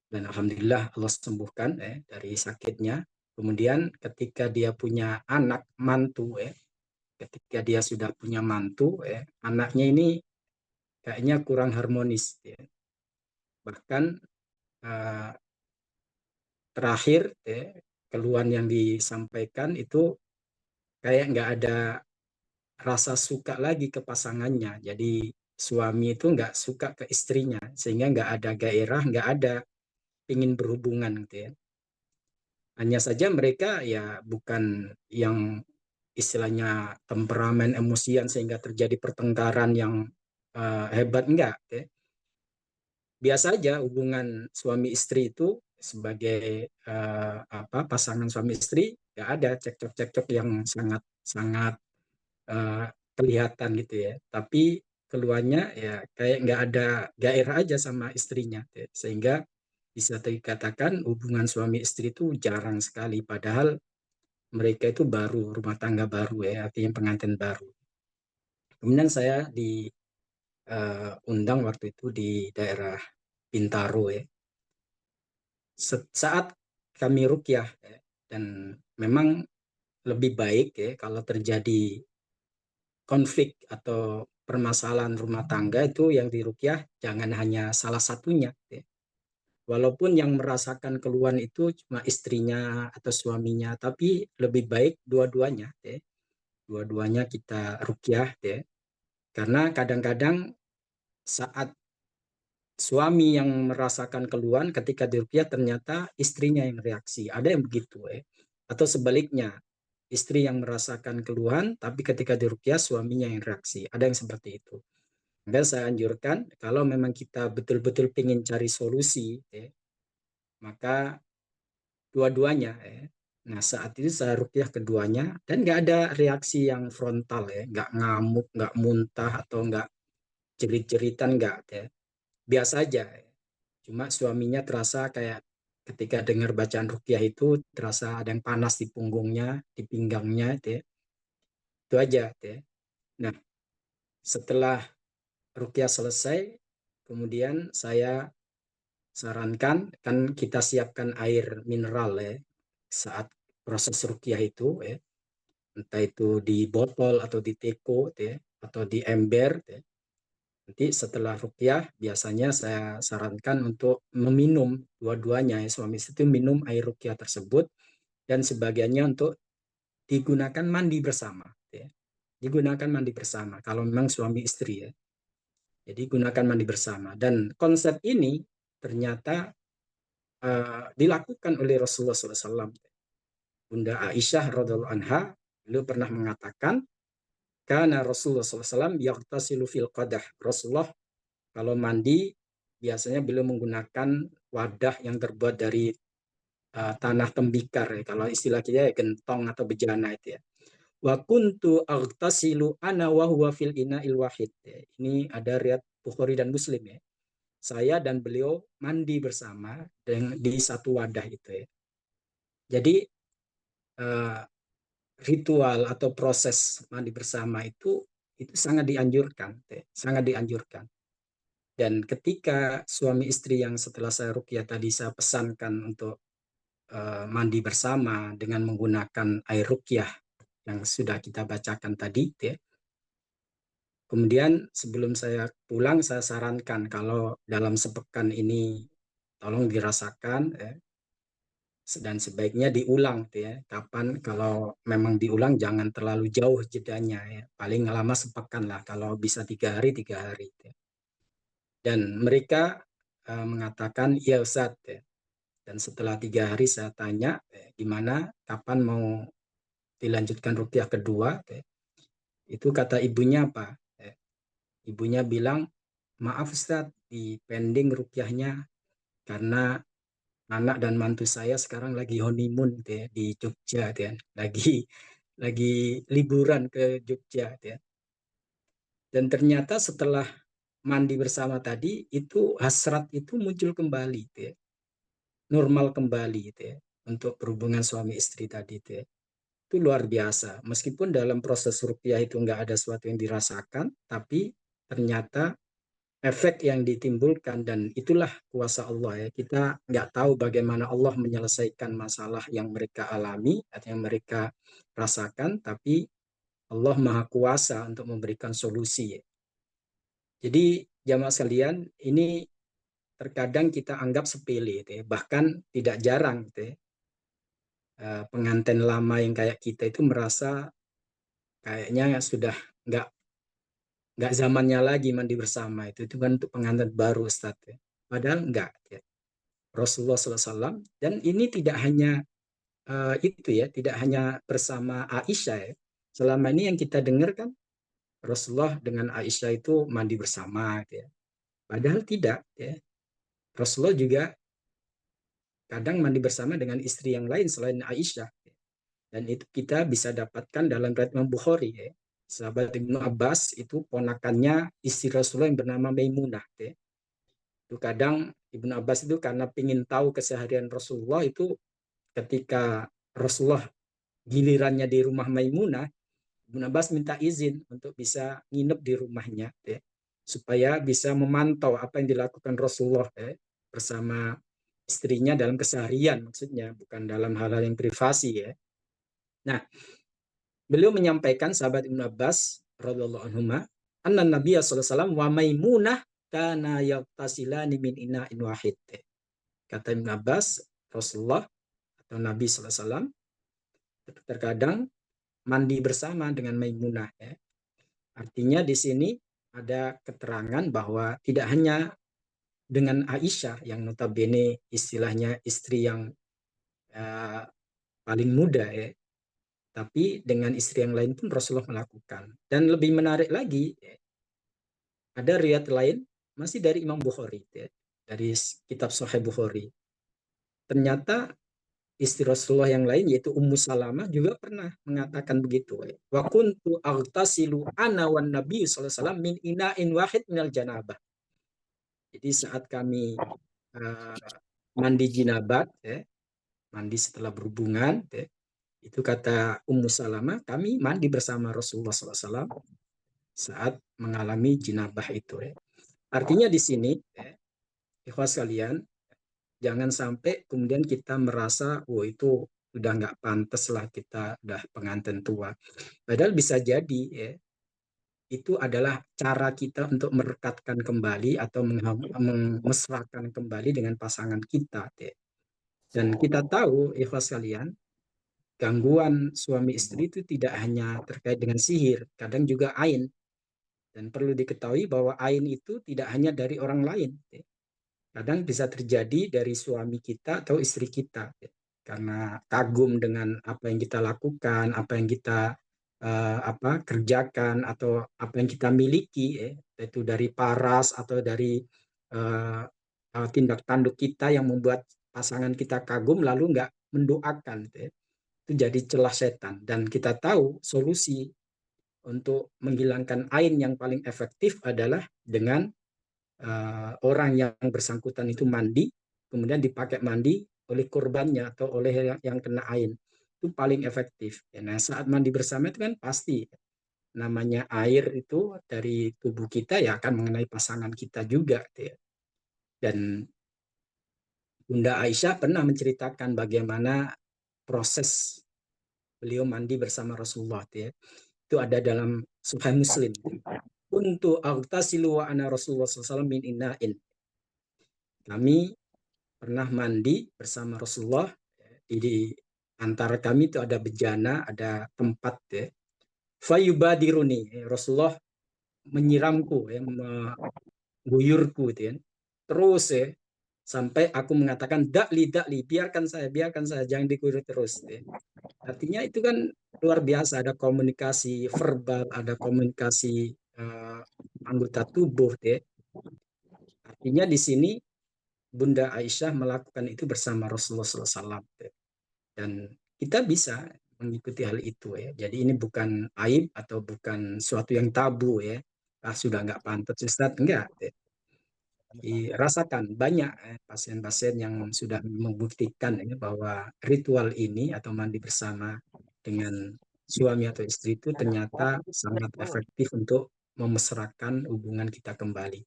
dan alhamdulillah Allah sembuhkan dari sakitnya. Kemudian ketika dia punya anak mantu ketika dia sudah punya mantu anaknya ini kayaknya kurang harmonis bahkan terakhir keluhan yang disampaikan itu kayak nggak ada rasa suka lagi ke pasangannya. Jadi suami itu nggak suka ke istrinya sehingga nggak ada gairah, nggak ada ingin berhubungan Hanya saja mereka ya bukan yang istilahnya temperamen emosian sehingga terjadi pertengkaran yang hebat, enggak. Biasa aja hubungan suami istri itu sebagai pasangan suami istri nggak ada cekcok-cekcok yang sangat kelihatan gitu ya. Tapi keluarnya ya kayak nggak ada gairah aja sama istrinya sehingga bisa dikatakan hubungan suami istri itu jarang sekali padahal mereka itu baru rumah tangga baru artinya pengantin baru. Kemudian saya diundang waktu itu di daerah Bintaro Saat kami ruqyah dan memang lebih baik kalau terjadi konflik atau permasalahan rumah tangga itu yang diruqyah jangan hanya salah satunya. Walaupun yang merasakan keluhan itu cuma istrinya atau suaminya, tapi lebih baik dua-duanya. Dua-duanya kita ruqyah. Karena kadang-kadang saat suami yang merasakan keluhan ketika diruqyah ternyata istrinya yang reaksi. Ada yang begitu. Atau sebaliknya, istri yang merasakan keluhan, tapi ketika diruqyah suaminya yang reaksi. Ada yang seperti itu. Maka saya anjurkan, kalau memang kita betul-betul ingin cari solusi, maka dua-duanya. Nah saat itu saya ruqyah keduanya, dan nggak ada reaksi yang frontal, nggak ngamuk, nggak muntah, atau nggak jerit-jeritan, nggak. Biasa aja. Cuma suaminya terasa kayak ketika dengar bacaan ruqyah itu, terasa ada yang panas di punggungnya, di pinggangnya. Itu aja. Nah setelah ruqyah selesai, kemudian saya sarankan, kan kita siapkan air mineral saat proses ruqyah itu entah itu di botol atau di teko atau di ember. Nanti setelah ruqyah biasanya saya sarankan untuk meminum dua-duanya suami istri itu minum air ruqyah tersebut dan sebagiannya untuk digunakan mandi bersama digunakan mandi bersama kalau memang suami istri ya. Jadi gunakan mandi bersama. Dan konsep ini ternyata dilakukan oleh Rasulullah SAW. Bunda Aisyah radhiallahu anha beliau pernah mengatakan, karena Rasulullah SAW yaghtasilu fil qadah. Rasulullah kalau mandi biasanya beliau menggunakan wadah yang terbuat dari tanah tembikar ya. Kalau istilah kita ya gentong atau bejana itu ya. Wa kuntu aghtasilu ana wa huwa fil ina'il wahid. Ini ada riwayat Bukhari dan Muslim ya. Saya dan beliau mandi bersama di satu wadah itu ya. Jadi ritual atau proses mandi bersama itu sangat dianjurkan, sangat dianjurkan. Dan ketika suami istri yang setelah saya ruqyah tadi saya pesankan untuk mandi bersama dengan menggunakan air ruqyah yang sudah kita bacakan tadi, ya. Kemudian sebelum saya pulang saya sarankan kalau dalam sepekan ini tolong dirasakan, ya. Dan sebaiknya diulang, ya. Kapan kalau memang diulang jangan terlalu jauh jedanya, ya. Paling lama sepekan lah, kalau bisa 3 hari 3 hari. Ya. Dan mereka mengatakan ya Ustaz, ya. Dan setelah 3 hari saya tanya gimana, kapan mau dilanjutkan ruqyah kedua, itu kata ibunya apa? Ibunya bilang, maaf Ustaz, di pending ruqyahnya karena anak dan mantu saya sekarang lagi honeymoon di Jogja, lagi liburan ke Jogja. Dan ternyata setelah mandi bersama tadi itu hasrat itu muncul kembali, normal kembali, untuk berhubungan suami istri tadi. Itu luar biasa. Meskipun dalam proses ruqyah itu nggak ada sesuatu yang dirasakan, tapi ternyata efek yang ditimbulkan, dan itulah kuasa Allah ya. Kita nggak tahu bagaimana Allah menyelesaikan masalah yang mereka alami atau yang mereka rasakan, tapi Allah Maha Kuasa untuk memberikan solusi ya. Jadi jamaah sekalian, ini terkadang kita anggap sepele, bahkan tidak jarang pengantin lama yang kayak kita itu merasa kayaknya sudah nggak zamannya lagi mandi bersama, itu kan untuk pengantin baru Ustaz ya. Padahal enggak ya. Rasulullah SAW, dan ini tidak hanya itu ya, tidak hanya bersama Aisyah ya. Selama ini yang kita dengar kan Rasulullah dengan Aisyah itu mandi bersama ya. Padahal tidak ya. Rasulullah juga kadang mandi bersama dengan istri yang lain selain Aisyah. Dan itu kita bisa dapatkan dalam riwayat Imam Bukhari ya. Sahabat Ibnu Abbas itu ponakannya istri Rasulullah yang bernama Maimunah. Ya. Itu kadang Ibnu Abbas itu karena ingin tahu keseharian Rasulullah itu, ketika Rasulullah gilirannya di rumah Maimunah, Ibnu Abbas minta izin untuk bisa nginep di rumahnya, ya, supaya bisa memantau apa yang dilakukan Rasulullah bersama istrinya dalam keseharian, maksudnya bukan dalam hal-hal yang privasi ya. Nah, beliau menyampaikan, sahabat Ibnu Abbas radhiyallahu anhuma, anna Nabiya sallallahu alaihi wasallam wa Maimunah kana yaqtasilani min ina'in wahid. Kata Ibnu Abbas, Rasulullah atau Nabi sallallahu alaihi wasallam terkadang mandi bersama dengan Maimunah ya. Artinya di sini ada keterangan bahwa tidak hanya dengan Aisyah yang notabene istilahnya istri yang paling muda ya, tapi dengan istri yang lain pun Rasulullah melakukan. Dan lebih menarik lagi, ada riwayat lain masih dari Imam Bukhari, ya, dari kitab Sahih Bukhari. Ternyata istri Rasulullah yang lain yaitu Ummu Salamah juga pernah mengatakan begitu. Wa kuntu aghtasilu ana wan Nabi sallallahu alaihi wasallam min ina'in wahid minal janabah. Jadi saat kami mandi jinabat, ya, mandi setelah berhubungan, ya, itu kata Ummu Salamah, kami mandi bersama Rasulullah SAW saat mengalami jinabah itu. Ya. Artinya di sini, ikhwas sekalian, jangan sampai kemudian kita merasa, oh itu udah nggak pantas lah, kita udah pengantin tua. Padahal bisa jadi, ya, itu adalah cara kita untuk merekatkan kembali atau memesrakan kembali dengan pasangan kita. Ya. Dan kita tahu, ikhwas sekalian, gangguan suami istri itu tidak hanya terkait dengan sihir, kadang juga ain. Dan perlu diketahui bahwa ain itu tidak hanya dari orang lain. Kadang bisa terjadi dari suami kita atau istri kita. Karena kagum dengan apa yang kita lakukan, apa yang kita kerjakan, atau apa yang kita miliki, yaitu dari paras atau dari tindak tanduk kita yang membuat pasangan kita kagum lalu nggak mendoakan. Itu jadi celah setan. Dan kita tahu solusi untuk menghilangkan ain yang paling efektif adalah dengan orang yang bersangkutan itu mandi, kemudian dipakai mandi oleh korbannya atau oleh yang kena ain. Itu paling efektif. Nah, saat mandi bersama itu kan pasti namanya air itu dari tubuh kita ya akan mengenai pasangan kita juga. Dan Bunda Aisyah pernah menceritakan bagaimana proses beliau mandi bersama Rasulullah. Itu ada dalam Sahih Muslim. Untuk aghtasilu wa ana Rasulullah SAW min inna'in. Kami pernah mandi bersama Rasulullah. Di antara kami itu ada bejana, ada tempat. Fayubadiruni. Rasulullah menyiramku, mengguyurku. Terus sampai aku mengatakan dakli, biarkan saya, jangan diguyur terus. Artinya itu kan luar biasa, ada komunikasi verbal, ada komunikasi anggota tubuh. Artinya di sini Bunda Aisyah melakukan itu bersama Rasulullah SAW. Dan kita bisa mengikuti hal itu. Jadi ini bukan aib atau bukan suatu yang tabu. Sudah nggak pantas Ustaz, enggak. Rasakan banyak pasien-pasien yang sudah membuktikan bahwa ritual ini atau mandi bersama dengan suami atau istri itu ternyata sangat efektif untuk memesrakan hubungan kita kembali.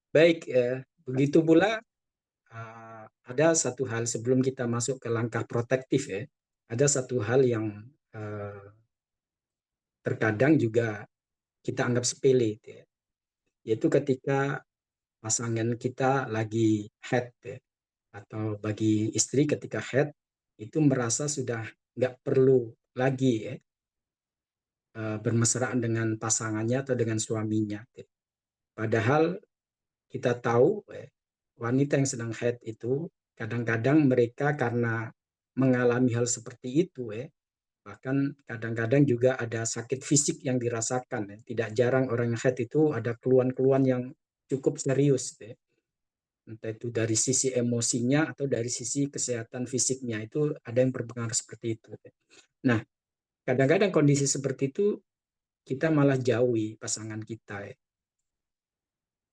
Baik, begitu pula ada satu hal sebelum kita masuk ke langkah protektif, ada satu hal yang terkadang juga kita anggap sepele, yaitu ketika pasangan kita lagi head, atau bagi istri ketika head itu merasa sudah nggak perlu lagi bermesraan dengan pasangannya atau dengan suaminya. Padahal kita tahu wanita yang sedang haid itu kadang-kadang mereka karena mengalami hal seperti itu, bahkan kadang-kadang juga ada sakit fisik yang dirasakan. Tidak jarang orang yang haid itu ada keluhan-keluhan yang cukup serius, entah itu dari sisi emosinya atau dari sisi kesehatan fisiknya, itu ada yang berpengaruh seperti itu. Nah, kadang-kadang kondisi seperti itu kita malah jauhi pasangan kita.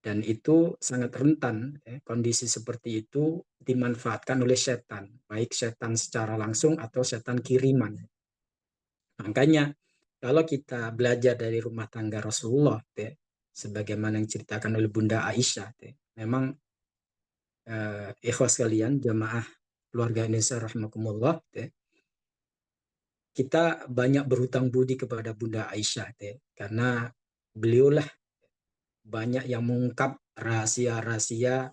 Dan itu sangat rentan, kondisi seperti itu dimanfaatkan oleh setan, baik setan secara langsung atau setan kiriman. Makanya kalau kita belajar dari rumah tangga Rasulullah, sebagaimana yang diceritakan oleh Bunda Aisyah, memang ikhwas sekalian, jamaah keluarga Indonesia rahimakumullah, kita banyak berhutang budi kepada Bunda Aisyah, karena beliaulah banyak yang mengungkap rahasia-rahasia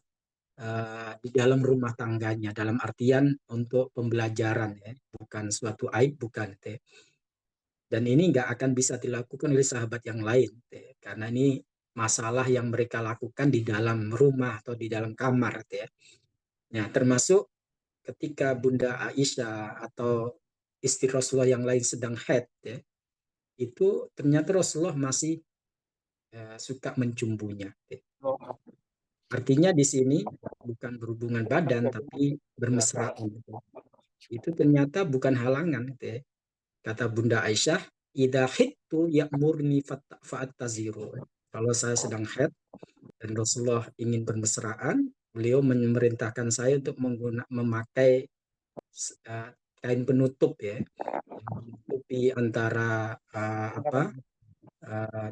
di dalam rumah tangganya, dalam artian untuk pembelajaran, bukan suatu aib, bukan. Dan ini nggak akan bisa dilakukan oleh sahabat yang lain, karena ini masalah yang mereka lakukan di dalam rumah atau di dalam kamar. Nah, termasuk ketika Bunda Aisyah atau istri Rasulullah yang lain sedang haid, itu ternyata Rasulullah masih suka mencumbunya. Artinya di sini bukan berhubungan badan, tapi bermesraan. Itu ternyata bukan halangan. Kata Bunda Aisyah, idza khittu ya'murni fa'taziru. Kalau saya sedang haid dan Rasulullah ingin bermesraan, beliau memerintahkan saya untuk memakai kain penutup, yang menutupi antara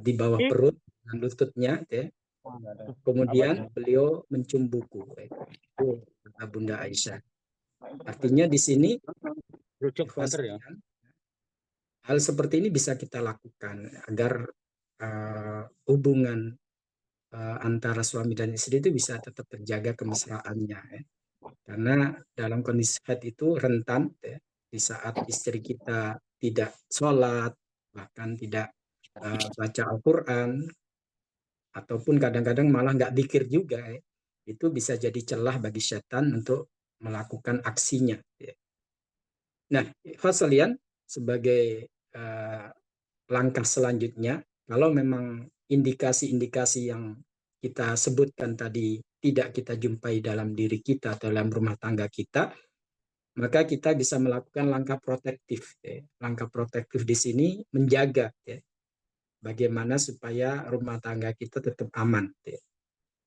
di bawah perut dan lututnya. Kemudian beliau mencumbuku. Itu kata Bunda Aisyah. Artinya di sini hal seperti ini bisa kita lakukan agar hubungan antara suami dan istri itu bisa tetap terjaga kemesraannya. Karena dalam kondisi haid itu rentan, di saat istri kita tidak sholat, bahkan tidak baca Al-Quran, ataupun kadang-kadang malah nggak dzikir juga, itu bisa jadi celah bagi setan untuk melakukan aksinya. Nah, sekalian, sebagai langkah selanjutnya, kalau memang indikasi-indikasi yang kita sebutkan tadi tidak kita jumpai dalam diri kita, dalam rumah tangga kita, maka kita bisa melakukan langkah protektif. Langkah protektif di sini menjaga bagaimana supaya rumah tangga kita tetap aman.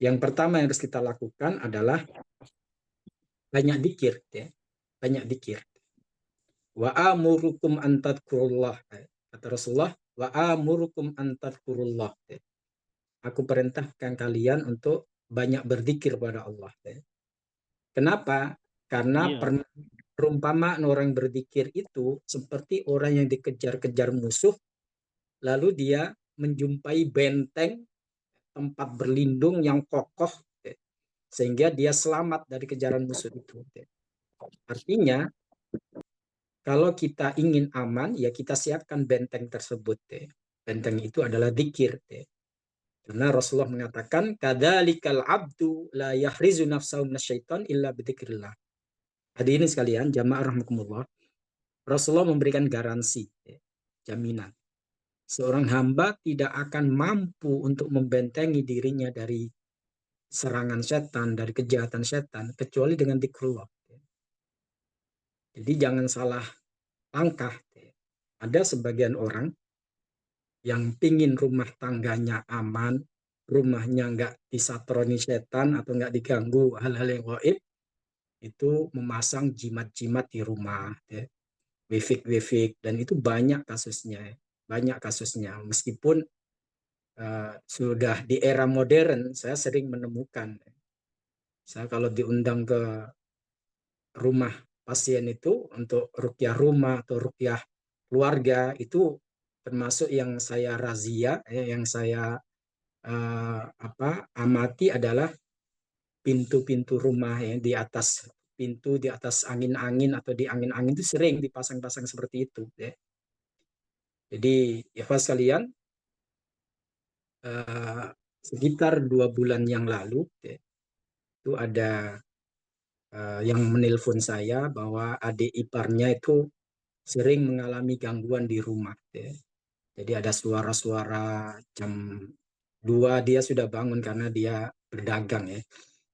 Yang pertama yang harus kita lakukan adalah banyak dzikir, banyak dzikir. Wa amurukum an tadhkurullah, kata Rasulullah, wa amurukum an tadhkurullah. Aku perintahkan kalian untuk banyak berzikir pada Allah. Kenapa? Karena perumpamaan orang berzikir itu seperti orang yang dikejar-kejar musuh, lalu dia menjumpai benteng, tempat berlindung yang kokoh, sehingga dia selamat dari kejaran musuh itu. Artinya, kalau kita ingin aman, ya kita siapkan benteng tersebut. Benteng itu adalah dzikir. Karena Rasulullah mengatakan, kadzalikal abdu la yahrizu nafsahu minasyaiton illa bidzikrillah. Hadirin sekalian, jamaah rahmakumullah, Rasulullah memberikan garansi, jaminan. Seorang hamba tidak akan mampu untuk membentengi dirinya dari serangan setan, dari kejahatan setan, kecuali dengan dzikrullah. Jadi jangan salah langkah. Ada sebagian orang yang pingin rumah tangganya aman, rumahnya nggak disatroni setan atau nggak diganggu hal-hal yang gaib, itu memasang jimat-jimat di rumah, wifik-wifik, dan itu banyak kasusnya. Meskipun sudah di era modern, saya sering menemukan. Saya kalau diundang ke rumah pasien itu untuk ruqyah rumah atau ruqyah keluarga, itu termasuk yang saya razia, yang saya amati adalah pintu-pintu rumah di atas pintu, di atas angin-angin atau di angin-angin itu sering dipasang-pasang seperti itu. Jadi ikhwas sekalian, sekitar 2 bulan yang lalu itu ada yang menelpon saya bahwa adik iparnya itu sering mengalami gangguan di rumah. Jadi ada suara-suara jam 2 dia sudah bangun karena dia berdagang.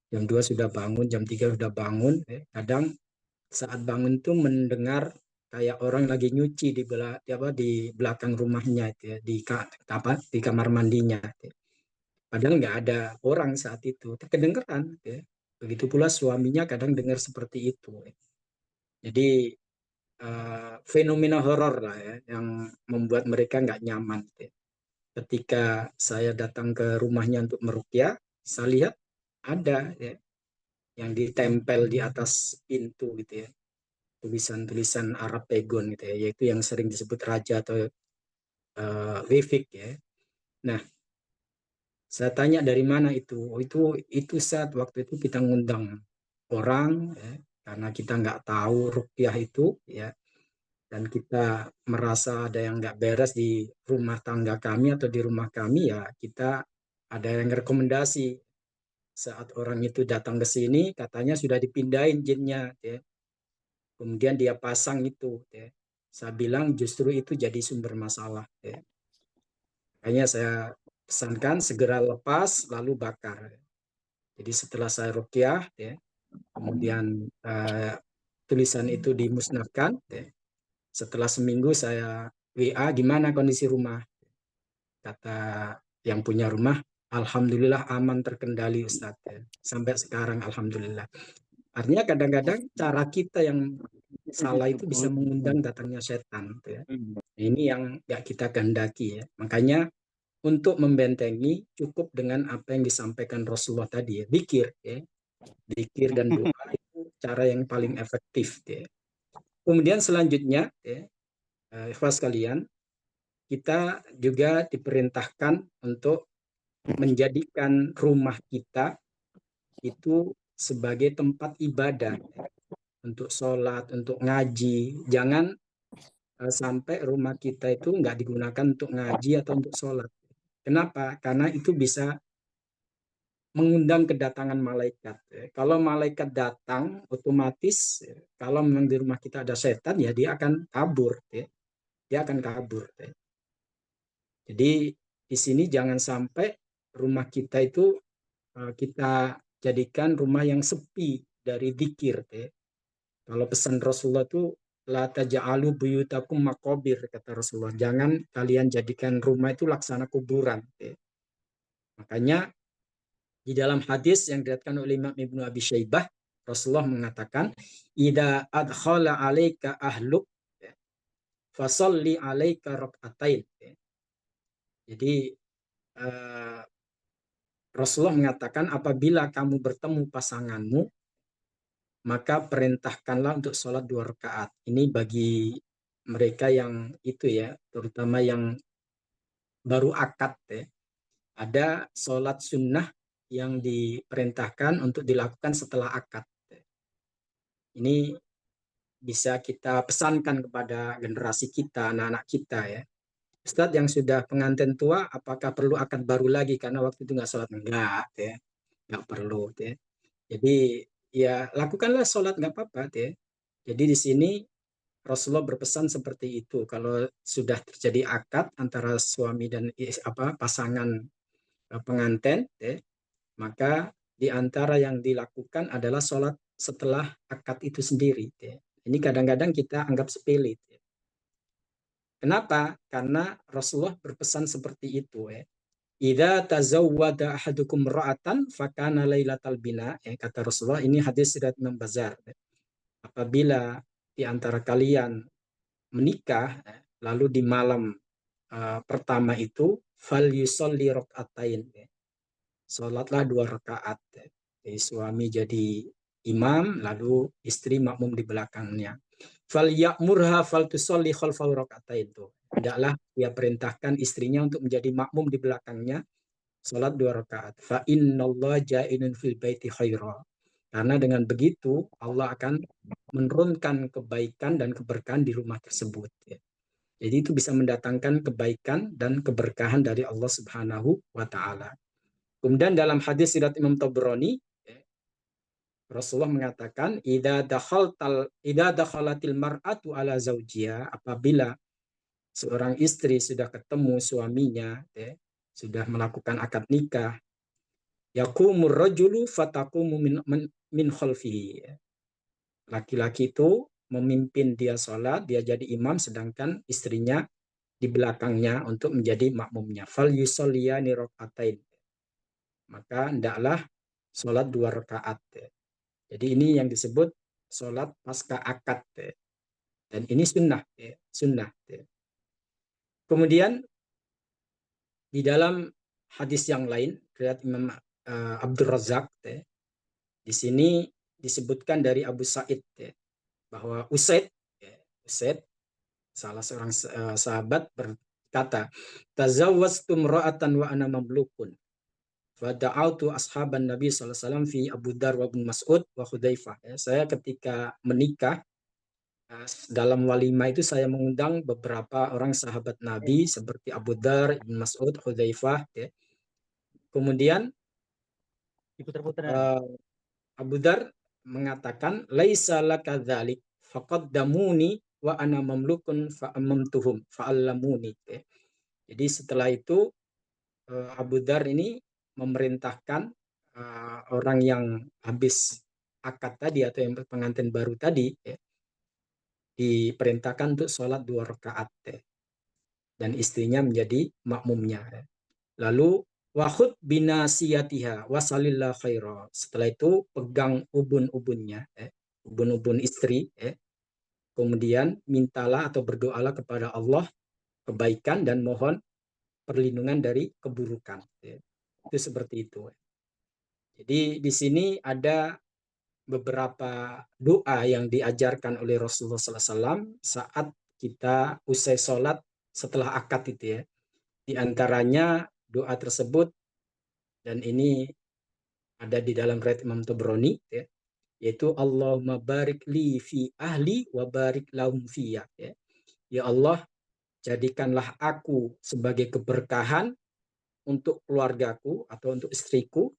Jam 2 sudah bangun, jam 3 sudah bangun. Kadang saat bangun tuh mendengar kayak orang lagi nyuci di belakang rumahnya, di kamar mandinya. Padahal nggak ada orang saat itu, kedengeran. Begitu pula suaminya kadang dengar seperti itu. Jadi fenomena horor lah yang membuat mereka nggak nyaman. Ketika saya datang ke rumahnya untuk meruqyah, saya lihat ada yang ditempel di atas pintu gitu ya, tulisan-tulisan Arab Pegon gitu ya, yaitu yang sering disebut raja atau wifik ya. Nah, saya tanya dari mana itu? Oh, itu saat waktu itu kita ngundang orang karena kita nggak tahu ruqyah itu ya, dan kita merasa ada yang nggak beres di rumah tangga kami atau di rumah kami, ya kita ada yang rekomendasi. Saat orang itu datang ke sini, katanya sudah dipindahin jinnya. Kemudian dia pasang itu. Saya bilang justru itu jadi sumber masalah. Makanya saya pesankan segera lepas lalu bakar. Jadi setelah saya ruqyah, kemudian tulisan itu dimusnahkan. Setelah seminggu saya WA, gimana kondisi rumah? Kata yang punya rumah, alhamdulillah aman, terkendali Ustadz. Sampai sekarang alhamdulillah. Artinya kadang-kadang cara kita yang salah itu bisa mengundang datangnya setan. Ini yang nggak kita kehendaki ya. Makanya untuk membentengi cukup dengan apa yang disampaikan Rasulullah tadi ya, dzikir ya. Dzikir dan doa itu cara yang paling efektif ya. Kemudian selanjutnya ikhwas kalian, kita juga diperintahkan untuk menjadikan rumah kita itu sebagai tempat ibadah, untuk sholat, untuk ngaji. Jangan sampai rumah kita itu nggak digunakan untuk ngaji atau untuk sholat. Kenapa? Karena itu bisa mengundang kedatangan malaikat. Kalau malaikat datang, otomatis kalau memang di rumah kita ada setan, ya dia akan kabur. Dia akan kabur. Jadi di sini jangan sampai rumah kita itu kita jadikan rumah yang sepi dari zikir. Kalau pesan Rasulullah itu la taj'alu buyutakum maqabir, kata Rasulullah. Jangan kalian jadikan rumah itu laksana kuburan. Makanya di dalam hadis yang diriwayatkan oleh Imam Ibnu Abi Syaibah, Rasulullah mengatakan, "Idza adkhala 'alaika ahluk fasalli 'alaika rak'atain." Jadi Rasulullah mengatakan, apabila kamu bertemu pasanganmu, maka perintahkanlah untuk sholat 2 rakaat. Ini bagi mereka yang itu ya, terutama yang baru akad ya. Ada sholat sunnah yang diperintahkan untuk dilakukan setelah akad. Ini bisa kita pesankan kepada generasi kita, anak-anak kita ya. Ustadz yang sudah pengantin tua, apakah perlu akad baru lagi karena waktu itu nggak sholat? Enggak, ya. Nggak perlu. Ya. Jadi ya lakukanlah sholat nggak apa-apa. Ya. Jadi di sini Rasulullah berpesan seperti itu. Kalau sudah terjadi akad antara suami dan pasangan pengantin, ya, maka di antara yang dilakukan adalah sholat setelah akad itu sendiri. Ya. Ini kadang-kadang kita anggap sepele. Ya. Kenapa? Karena Rasulullah berpesan seperti itu. Ya. Idza tazawwada ahadukum ra'atan fakana lailatal bina. Ya, kata Rasulullah, ini hadis riwayat Imam Bazar. Ya. Apabila di antara kalian menikah, lalu di malam pertama itu fal yusolli rakaatain. Ya. Salatlah 2 rakaat. Ya. Jadi suami jadi imam, lalu istri makmum di belakangnya. Fal ya'murha fal tusolli khalfal rakaatain itu. Hendaklah dia perintahkan istrinya untuk menjadi makmum di belakangnya, salat 2 rakaat. Fa innallaha ja'ilun fil baiti khaira. Karena dengan begitu Allah akan menurunkan kebaikan dan keberkahan di rumah tersebut. Ya. Jadi itu bisa mendatangkan kebaikan dan keberkahan dari Allah Subhanahu wa taala. Kemudian dalam hadis riwayat Imam Tabrani, Rasulullah mengatakan, idza dakhalatil mar'atu ala zaujiha, apabila seorang istri sudah ketemu suaminya, sudah melakukan akad nikah, yaqumur rajulu fataqumu min khalfihi. Laki-laki itu memimpin dia sholat, dia jadi imam, sedangkan istrinya di belakangnya untuk menjadi makmumnya. Fal yusalliyani rakaatain. Maka hendaklah sholat 2 rakaat. Jadi ini yang disebut sholat pasca akad. Dan ini sunnah. Sunnah. Kemudian di dalam hadis yang lain, riwayat Imam Abdul Razak, di sini disebutkan dari Abu Sa'id bahwa Usaid salah seorang sahabat berkata, tazawwajtu imra'atan wa ana mamlukun. Fada'autu ashaban Nabi sallallahu alaihi wasallam fi Abu Dar wa Ibn Mas'ud wa Hudzaifah. Saya ketika menikah dalam walimah itu saya mengundang beberapa orang sahabat Nabi seperti Abu Dar, Ibn Mas'ud, Hudzaifah. Kemudian Abu Dar mengatakan, laisa laka dzalik faqaddamuni wa ana mamlukun fa'amamtuhum fa'allamuni. Jadi setelah itu Abu Dar ini memerintahkan orang yang habis akad tadi atau yang pengantin baru tadi diperintahkan untuk sholat 2 rakaat dan istrinya menjadi makmumnya. Lalu wahud binasiyatiha wasalillah khaira. Setelah itu pegang ubun-ubunnya, ubun-ubun istri, kemudian mintalah atau berdoalah kepada Allah kebaikan dan mohon perlindungan dari keburukan. Itu seperti itu. Jadi di sini ada beberapa doa yang diajarkan oleh Rasulullah SAW saat kita usai sholat setelah akad itu ya. Di antaranya doa tersebut, dan ini ada di dalam riwayat Imam Tabrani, ya. yaitu Allahumma barik li fi ahli wa barik lahum fiyya. Ya Allah, jadikanlah aku sebagai keberkahan untuk keluargaku atau untuk istriku,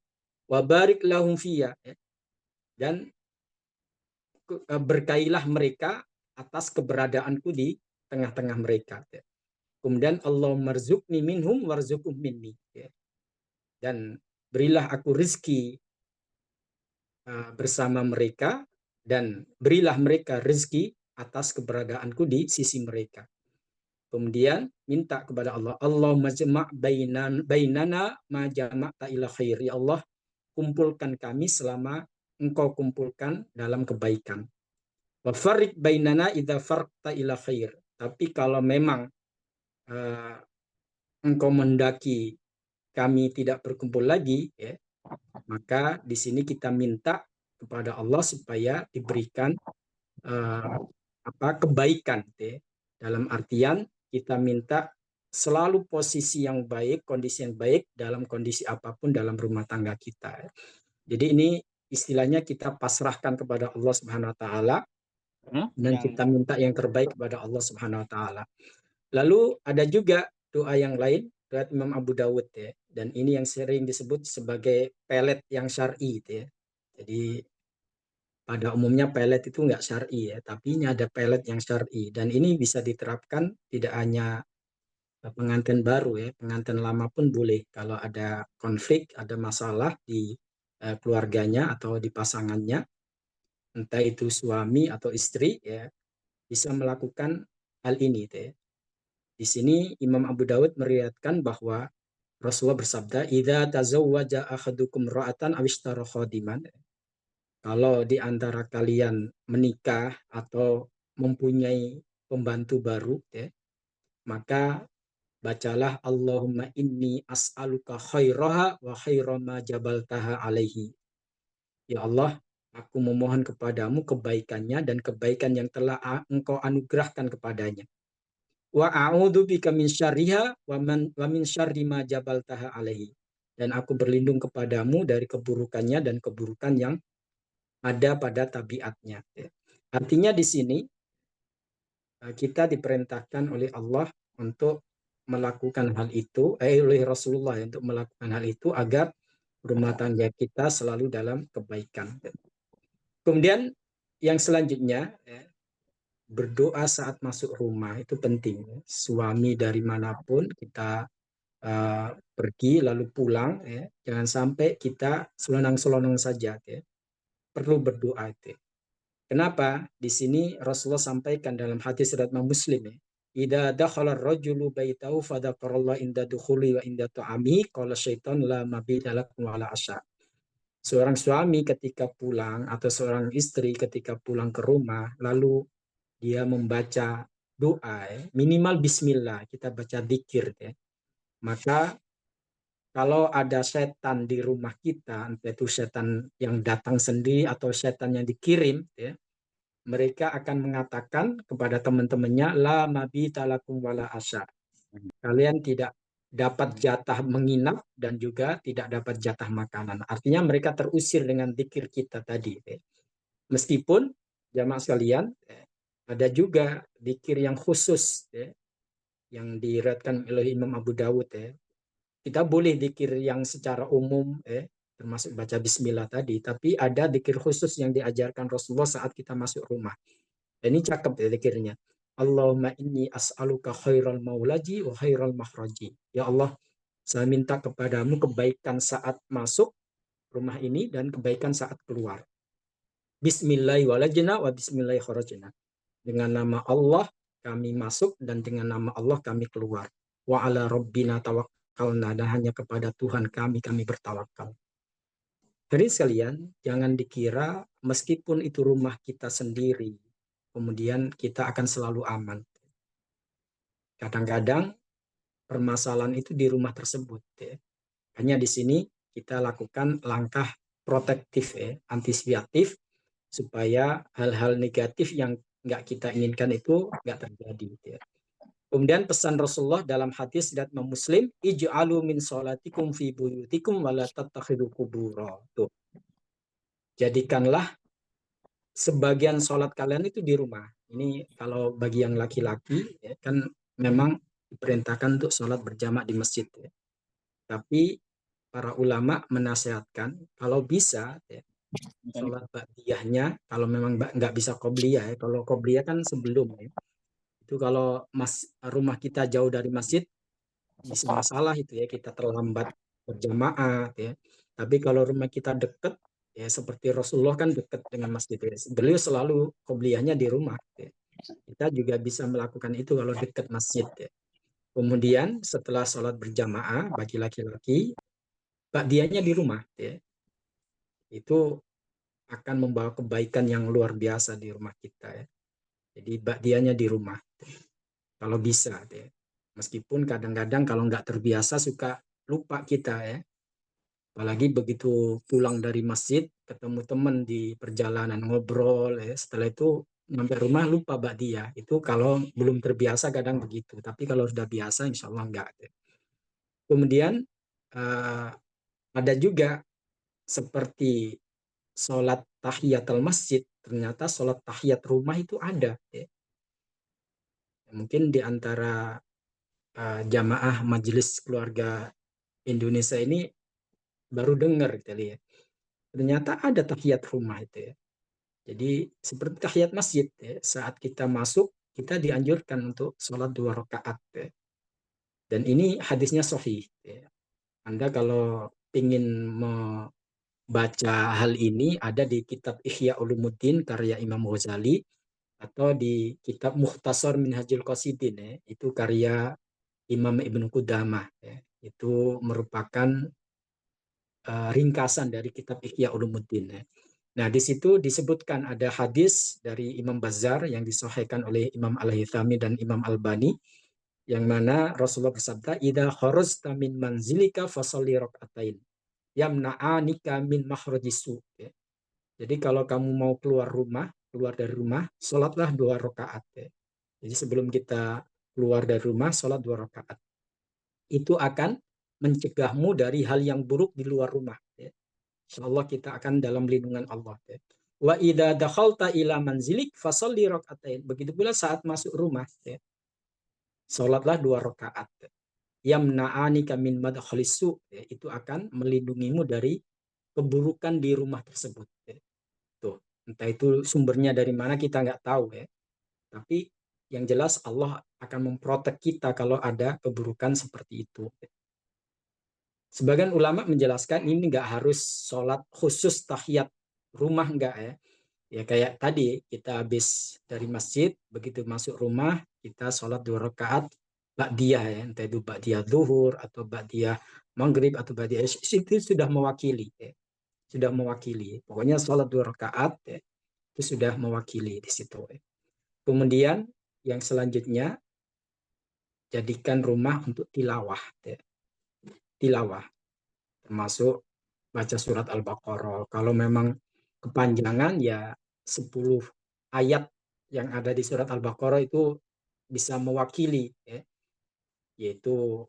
wa barik lahum fiyya, dan berkailah mereka atas keberadaanku di tengah-tengah mereka. Kemudian Allahumma rzuqni minhum warzuqhum minni, dan berilah aku rizki bersama mereka dan berilah mereka rezeki atas keberadaanku di sisi mereka. Kemudian minta kepada Allah, Allahumma jama' bainana ma jama'ta ila khair. Ya Allah, kumpulkan kami selama Engkau kumpulkan dalam kebaikan. Wa farriq bainana idza farqta ila khair. Tapi kalau memang Engkau mendaki kami tidak berkumpul lagi, maka di sini kita minta kepada Allah supaya diberikan kebaikan, dalam artian kita minta selalu posisi yang baik, kondisi yang baik dalam kondisi apapun dalam rumah tangga kita. Jadi ini istilahnya kita pasrahkan kepada Allah Subhanahu wa taala dan kita minta yang terbaik kepada Allah Subhanahu wa taala. Lalu ada juga doa yang lain riwayat Imam Abu Dawud, dan ini yang sering disebut sebagai pelet yang syar'i, Jadi pada umumnya pelet itu enggak syar'i, tapi ini ada pelet yang syar'i, dan ini bisa diterapkan tidak hanya pengantin baru, pengantin lama pun boleh kalau ada konflik, ada masalah di keluarganya atau di pasangannya, entah itu suami atau istri, bisa melakukan hal ini. Di sini Imam Abu Dawud meriwayatkan bahwa Rasulullah bersabda, "Idza tazawwaja ahadukum ra'atan aw ishtara khadiman." Kalau di antara kalian menikah atau mempunyai pembantu baru, maka bacalah Allahumma inni as'aluka khairaha wa khaira ma jabaltaha alaihi. Ya Allah, aku memohon kepadamu kebaikannya dan kebaikan yang telah Engkau anugerahkan kepadanya. Wa a'udzu bika min syarriha wa min syarri ma jabaltaha alaihi. Dan aku berlindung kepadamu dari keburukannya dan keburukan yang ada pada tabiatnya. Artinya di sini kita diperintahkan oleh Allah untuk melakukan hal itu, oleh Rasulullah untuk melakukan hal itu agar rumah tangga kita selalu dalam kebaikan. Kemudian yang selanjutnya, berdoa saat masuk rumah itu penting. Suami dari manapun kita pergi lalu pulang, jangan sampai kita selonang-selonang saja, perlu berdoa. Kenapa? Di sini Rasulullah sampaikan dalam hadis riwayat Muslim, idza dakhala ar-rajulu baitahu fadzakarallah inda dukhuli wa inda ta'ami qala syaitan la mabita lakum wala asya. Seorang suami ketika pulang atau seorang istri ketika pulang ke rumah lalu dia membaca doa, minimal bismillah, kita baca dzikir, maka kalau ada setan di rumah kita, entah itu setan yang datang sendiri atau setan yang dikirim, mereka akan mengatakan kepada teman-temannya, la mabita lakum wala asya. Kalian tidak dapat jatah menginap dan juga tidak dapat jatah makanan. Artinya mereka terusir dengan dzikir kita tadi. Meskipun jamaah sekalian, ada juga dzikir yang khusus, yang diriwayatkan oleh Imam Abu Dawud. Kita boleh dzikir yang secara umum, termasuk baca bismillah tadi, tapi ada dzikir khusus yang diajarkan Rasulullah saat kita masuk rumah. Dan ini cakep dzikirnya. Allahumma inni as'aluka khairal maulaji wa khairal makhraji. Ya Allah, saya minta kepadamu kebaikan saat masuk rumah ini dan kebaikan saat keluar. Bismillahi walajna wa bismillahi kharajna. Dengan nama Allah kami masuk dan dengan nama Allah kami keluar. Wa ala rabbina tawakkalna, dan hanya kepada Tuhan kami bertawakal. Jadi sekalian, jangan dikira meskipun itu rumah kita sendiri, kemudian kita akan selalu aman. Kadang-kadang permasalahan itu di rumah tersebut. Hanya di sini kita lakukan langkah protektif, antisipatif, supaya hal-hal negatif yang nggak kita inginkan itu nggak terjadi. Kemudian pesan Rasulullah dalam hadis riwayat Muslim, ij'alu min sholatikum fi buyutikum wa la tattakhidhu qubura. Tuh. Jadikanlah sebagian sholat kalian itu di rumah. Ini kalau bagi yang laki-laki ya, kan memang diperintahkan untuk sholat berjamaah di masjid ya. Tapi para ulama menasihatkan kalau bisa ya, sholat ba'diyahnya kalau memang nggak bisa qobliyah ya. Kalau qobliyah kan sebelum ya. Itu kalau rumah kita jauh dari masjid bisa masalah itu ya, kita terlambat berjamaah ya. Tapi kalau rumah kita dekat ya, seperti Rasulullah kan dekat dengan masjid ya. Beliau selalu qobliyahnya di rumah ya. Kita juga bisa melakukan itu kalau dekat masjid ya. Kemudian setelah sholat berjamaah bagi laki-laki, ba'diyahnya di rumah ya. Itu akan membawa kebaikan yang luar biasa di rumah kita ya. Jadi ba'diyahnya di rumah kalau bisa ya. Meskipun kadang-kadang kalau nggak terbiasa suka lupa kita ya. Apalagi begitu pulang dari masjid, ketemu teman di perjalanan ngobrol ya. Setelah itu sampai rumah lupa ba'diyah. Itu kalau belum terbiasa kadang begitu. Tapi kalau sudah biasa insya Allah enggak ya. Kemudian ada juga seperti sholat tahiyatul masjid, ternyata sholat tahiyat rumah itu ada ya. Mungkin di antara jamaah majelis keluarga Indonesia ini baru dengar kali ya. Ternyata ada tahiyat rumah itu ya. Jadi seperti tahiyat masjid ya. Saat kita masuk kita dianjurkan untuk sholat 2 rakaat ya. Dan ini hadisnya sahih ya. Anda kalau ingin membaca hal ini ada di kitab Ihya Ulumuddin karya Imam Ghazali atau di kitab Mukhtasar Minhajul Qasidin ya. Itu karya Imam Ibnu Qudamah ya. Itu merupakan ringkasan dari kitab Ihya Ulumuddin ya. Nah, di situ disebutkan ada hadis dari Imam Bazzar yang disahihkan oleh Imam Al-Haythami dan Imam Albani yang mana Rasulullah bersabda, "Idza kharajta min manzilika fasholli rakaatain yamna'anika min makhrajis su." Ya. Jadi kalau kamu mau keluar dari rumah, sholatlah 2 rakaat ya. Jadi sebelum kita keluar dari rumah, sholat 2 rakaat. Itu akan mencegahmu dari hal yang buruk di luar rumah ya. Insyaallah kita akan dalam lindungan Allah ya. Wa idza dakhalta ila manzilik fasholli rakaatain. Begitu pula saat masuk rumah ya. Salatlah 2 rakaat. Yamna'anika min madkhalis su, ya. Itu akan melindungimu dari keburukan di rumah tersebut ya. Tuh, entah itu sumbernya dari mana kita nggak tahu ya. Tapi yang jelas Allah akan memprotek kita kalau ada keburukan seperti itu. Sebagian ulama menjelaskan ini nggak harus sholat khusus tahiyat rumah nggak ya. Ya kayak tadi kita habis dari masjid, begitu masuk rumah kita sholat 2 rakaat ba'diyah ya, entah itu ba'diyah zuhur atau ba'diyah maghrib atau ba'diyah itu sudah mewakili ya. Sudah mewakili. Pokoknya sholat 2 rakaat ya, itu sudah mewakili di situ ya. Kemudian yang selanjutnya jadikan rumah untuk tilawah ya. Tilawah termasuk baca surat Al-Baqarah. Kalau memang kepanjangan ya 10 ayat yang ada di surat Al-Baqarah itu bisa mewakili ya. Yaitu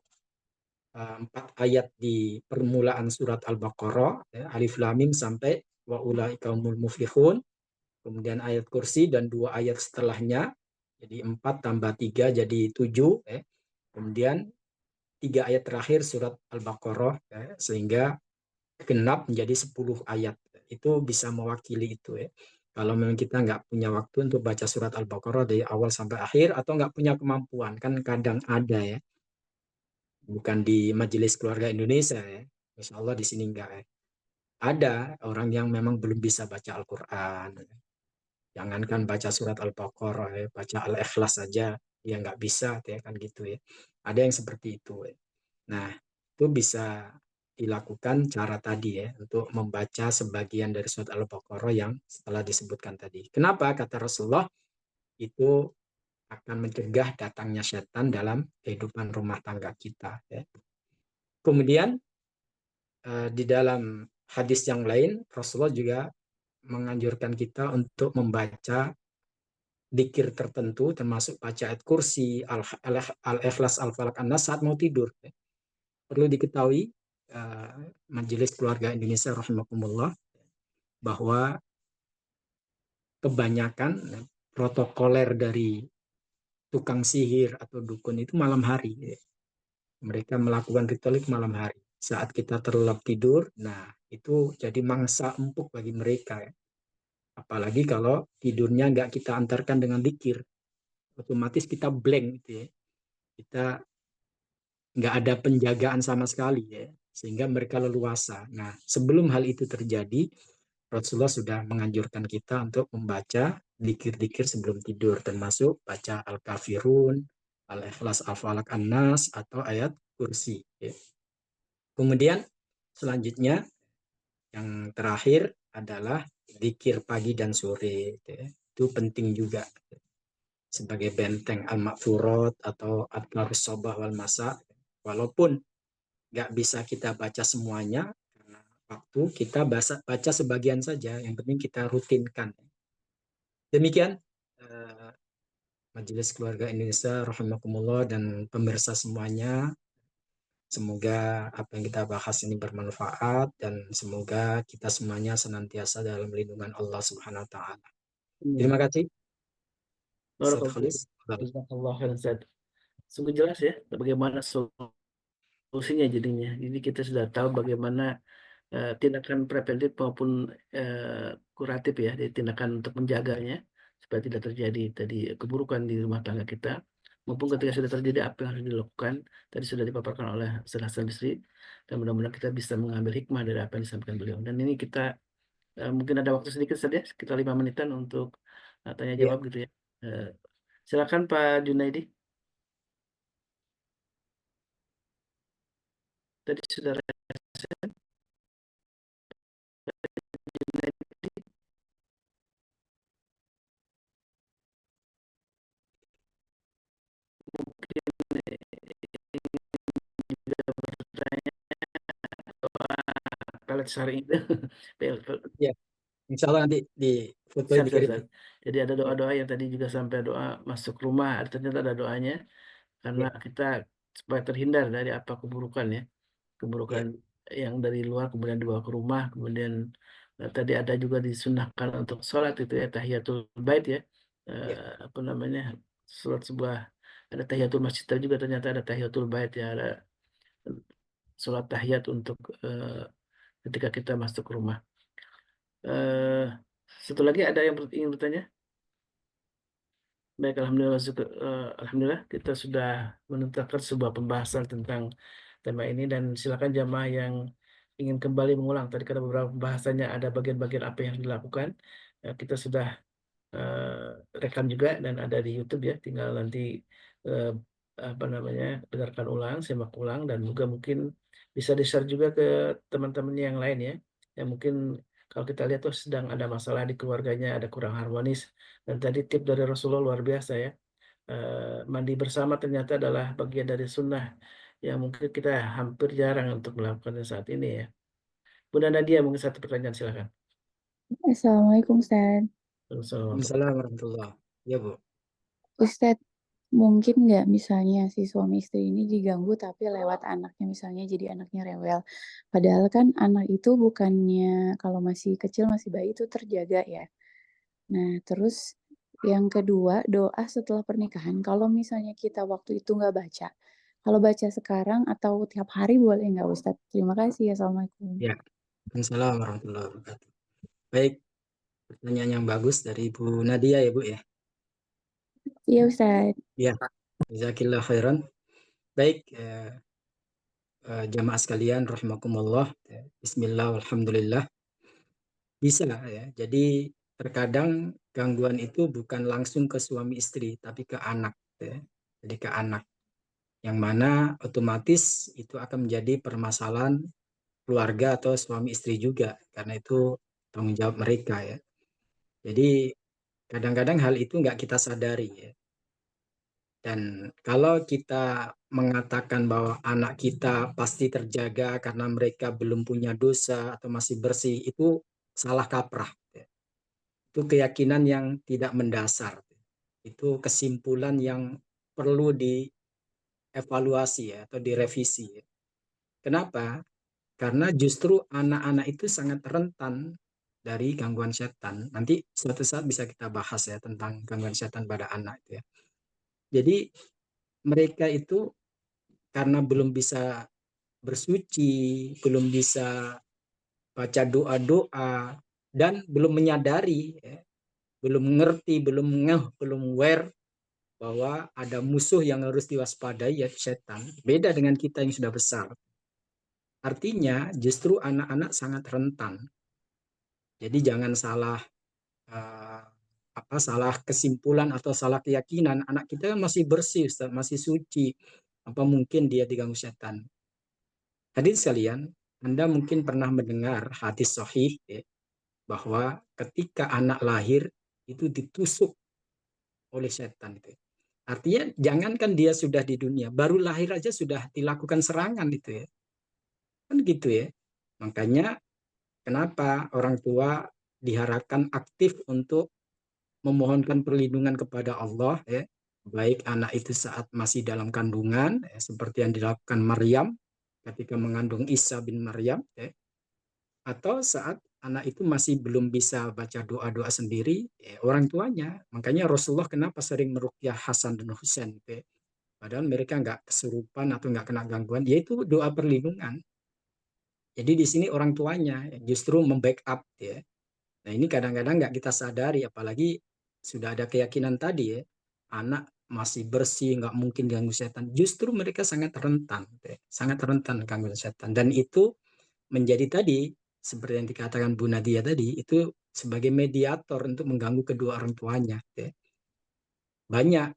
4 ayat di permulaan surat Al-Baqarah ya, Alif Lam Mim sampai wa ulaika humul muflihun. Kemudian ayat kursi dan 2 ayat setelahnya jadi 4 tambah 3 jadi 7 ya. Kemudian 3 ayat terakhir surat Al-Baqarah ya, sehingga genap menjadi 10 ayat. Itu bisa mewakili itu ya. Kalau memang kita nggak punya waktu untuk baca surat Al-Baqarah dari awal sampai akhir atau nggak punya kemampuan, kan kadang ada ya. Bukan di Majelis Keluarga Indonesia ya. Insya Allah di sini enggak ya. Ada orang yang memang belum bisa baca Al-Quran. Jangankan baca surat Al-Baqarah ya, baca Al-Ikhlas saja dia nggak bisa ya kan gitu ya. Ada yang seperti itu ya. Nah, itu bisa dilakukan cara tadi ya untuk membaca sebagian dari surat Al-Baqarah yang setelah disebutkan tadi. Kenapa? Kata Rasulullah itu akan mencegah datangnya setan dalam kehidupan rumah tangga kita ya. Kemudian di dalam hadis yang lain Rasulullah juga menganjurkan kita untuk membaca dzikir tertentu termasuk baca ayat kursi, Al-Ikhlas, Al-Falaq, An-Nas saat mau tidur ya. Perlu diketahui Majelis Keluarga Indonesia rahimakumullah bahwa kebanyakan protokoler dari tukang sihir atau dukun itu malam hari. Mereka melakukan ritual itu malam hari. Saat kita terlelap tidur, nah itu jadi mangsa empuk bagi mereka. Apalagi kalau tidurnya nggak kita antarkan dengan zikir, otomatis kita blank gitu ya. Kita nggak ada penjagaan sama sekali ya, sehingga mereka leluasa. Nah, sebelum hal itu terjadi, Rasulullah sudah menganjurkan kita untuk membaca zikir-zikir sebelum tidur, termasuk baca Al-Kafirun, Al-Ikhlas, Al-Falaq, An-Nas, atau ayat kursi. Ya. Kemudian selanjutnya yang terakhir adalah zikir pagi dan sore. Ya. Itu penting juga sebagai benteng al-makfurat atau adkarus sobah wal masa. Walaupun nggak bisa kita baca semuanya, karena waktu kita baca sebagian saja, yang penting kita rutinkan. Demikian Majelis Keluarga Indonesia rahimakumullah dan pemirsa semuanya. Semoga apa yang kita bahas ini bermanfaat dan semoga kita semuanya senantiasa dalam lindungan Allah Subhanahu wa taala. Terima kasih. Ustaz Khalis. Jazakallah khairan, Ustaz. Sungguh jelas ya bagaimana solusinya jadinya. Jadi kita sudah tahu bagaimana tindakan preventif maupun kuratif ya, jadi tindakan untuk menjaganya supaya tidak terjadi tadi keburukan di rumah tangga kita, maupun ketika sudah terjadi apa yang harus dilakukan. Tadi sudah dipaparkan oleh Ustaz Hasan Bisri, dan mudah-mudahan kita bisa mengambil hikmah dari apa yang disampaikan beliau. Dan ini kita mungkin ada waktu sedikit saja, sekitar 5 menitan untuk tanya Ya, jawab gitu ya. Silakan Pak Junaidi. Tadi sudah bertanya pelet syari itu. ya. Insya Allah nanti di foto Siap, siap, dikirim. siap. Jadi ada doa-doa yang tadi juga sampai doa masuk rumah, ternyata ada doanya karena Ya, kita supaya terhindar dari apa keburukan ya, keburukan ya, yang dari luar kemudian dibawa ke rumah, kemudian tadi ada juga disunahkan untuk sholat itu ya tahiyatul bait ya, ya, apa namanya, sholat sebuah, ada tahiyatul masjid tapi juga ternyata ada tahiyatul bait ya, ada sholat tahiyat untuk ketika kita masuk ke rumah. Eh, Satu lagi ada yang ingin bertanya? Baik, alhamdulillah, alhamdulillah kita sudah menuntaskan sebuah pembahasan tentang tema ini, dan silakan jamaah yang ingin kembali mengulang. Tadi ada beberapa pembahasannya, ada bagian-bagian apa yang dilakukan. Kita sudah rekam juga dan ada di YouTube ya. Tinggal nanti eh, apa namanya, dengarkan ulang, simak ulang, dan juga mungkin bisa di-share juga ke teman-teman yang lain ya. Yang mungkin kalau kita lihat tuh sedang ada masalah di keluarganya, ada kurang harmonis. Dan tadi tip dari Rasulullah luar biasa ya. Mandi bersama ternyata adalah bagian dari sunnah yang mungkin kita hampir jarang untuk melakukannya saat ini ya. Bunda Nadia, mungkin satu pertanyaan silakan. Assalamualaikum Ustaz. Assalamualaikum. Waalaikumsalam warahmatullah. Ya, Bu. Ustaz, mungkin nggak misalnya si suami istri ini diganggu tapi lewat anaknya, misalnya jadi anaknya rewel. Padahal kan anak itu bukannya kalau masih kecil, masih bayi itu terjaga ya. Nah, terus yang kedua, doa setelah pernikahan. Kalau misalnya kita waktu itu nggak baca, kalau baca sekarang atau tiap hari boleh nggak Ustaz? Terima kasih. Assalamualaikum. Ya, Waalaikumsalam warahmatullahi wabarakatuh. Baik, pertanyaan yang bagus dari Bu Nadia ya, Bu ya. Iya Ustaz. Ya, jazakillah khairan. Baik, jamaah sekalian rahimakumullah. Bismillah, alhamdulillah. Bisa ya. Jadi terkadang gangguan itu bukan langsung ke suami istri, tapi ke anak ya. Jadi ke anak. Yang mana otomatis itu akan menjadi permasalahan keluarga atau suami istri juga, karena itu tanggung jawab mereka ya. Jadi kadang-kadang hal itu nggak kita sadari ya. Dan kalau kita mengatakan bahwa anak kita pasti terjaga karena mereka belum punya dosa atau masih bersih, itu salah kaprah. Ya. Itu keyakinan yang tidak mendasar. Itu kesimpulan yang perlu dievaluasi ya, atau direvisi. Ya. Kenapa? Karena justru anak-anak itu sangat rentan dari gangguan setan. Nanti suatu saat bisa kita bahas ya tentang gangguan setan pada anak itu ya. Jadi mereka itu karena belum bisa bersuci, belum bisa baca doa-doa, dan belum menyadari, ya, belum mengerti, belum ngeh, belum aware bahwa ada musuh yang harus diwaspadai, yaitu setan. Beda dengan kita yang sudah besar. Artinya justru anak-anak sangat rentan. Jadi jangan salah salah kesimpulan atau salah keyakinan. Anak kita kan masih bersih, Ustaz, masih suci. Apa mungkin dia diganggu setan? Hadirin sekalian, Anda mungkin pernah mendengar hadis sahih ya, bahwa ketika anak lahir itu ditusuk oleh setan itu. Artinya jangankan dia sudah di dunia, baru lahir aja sudah dilakukan serangan itu ya. Kan gitu ya. Makanya kenapa orang tua diharapkan aktif untuk memohonkan perlindungan kepada Allah ya, baik anak itu saat masih dalam kandungan ya, seperti yang dilakukan Maryam ketika mengandung Isa bin Maryam ya, atau saat anak itu masih belum bisa baca doa-doa sendiri ya, orang tuanya. Makanya Rasulullah kenapa sering meruqyah Hasan dan Husain gitu ya. Padahal mereka nggak kesurupan atau nggak kena gangguan, yaitu doa perlindungan. Jadi di sini orang tuanya justru membackup ya. Nah ini kadang-kadang nggak kita sadari, apalagi sudah ada keyakinan tadi ya, anak masih bersih, nggak mungkin diganggu setan. Justru mereka sangat rentan, ya. Sangat rentan gangguan setan. Dan itu menjadi tadi, seperti yang dikatakan Bu Nadia tadi, itu sebagai mediator untuk mengganggu kedua orang tuanya. Ya. Banyak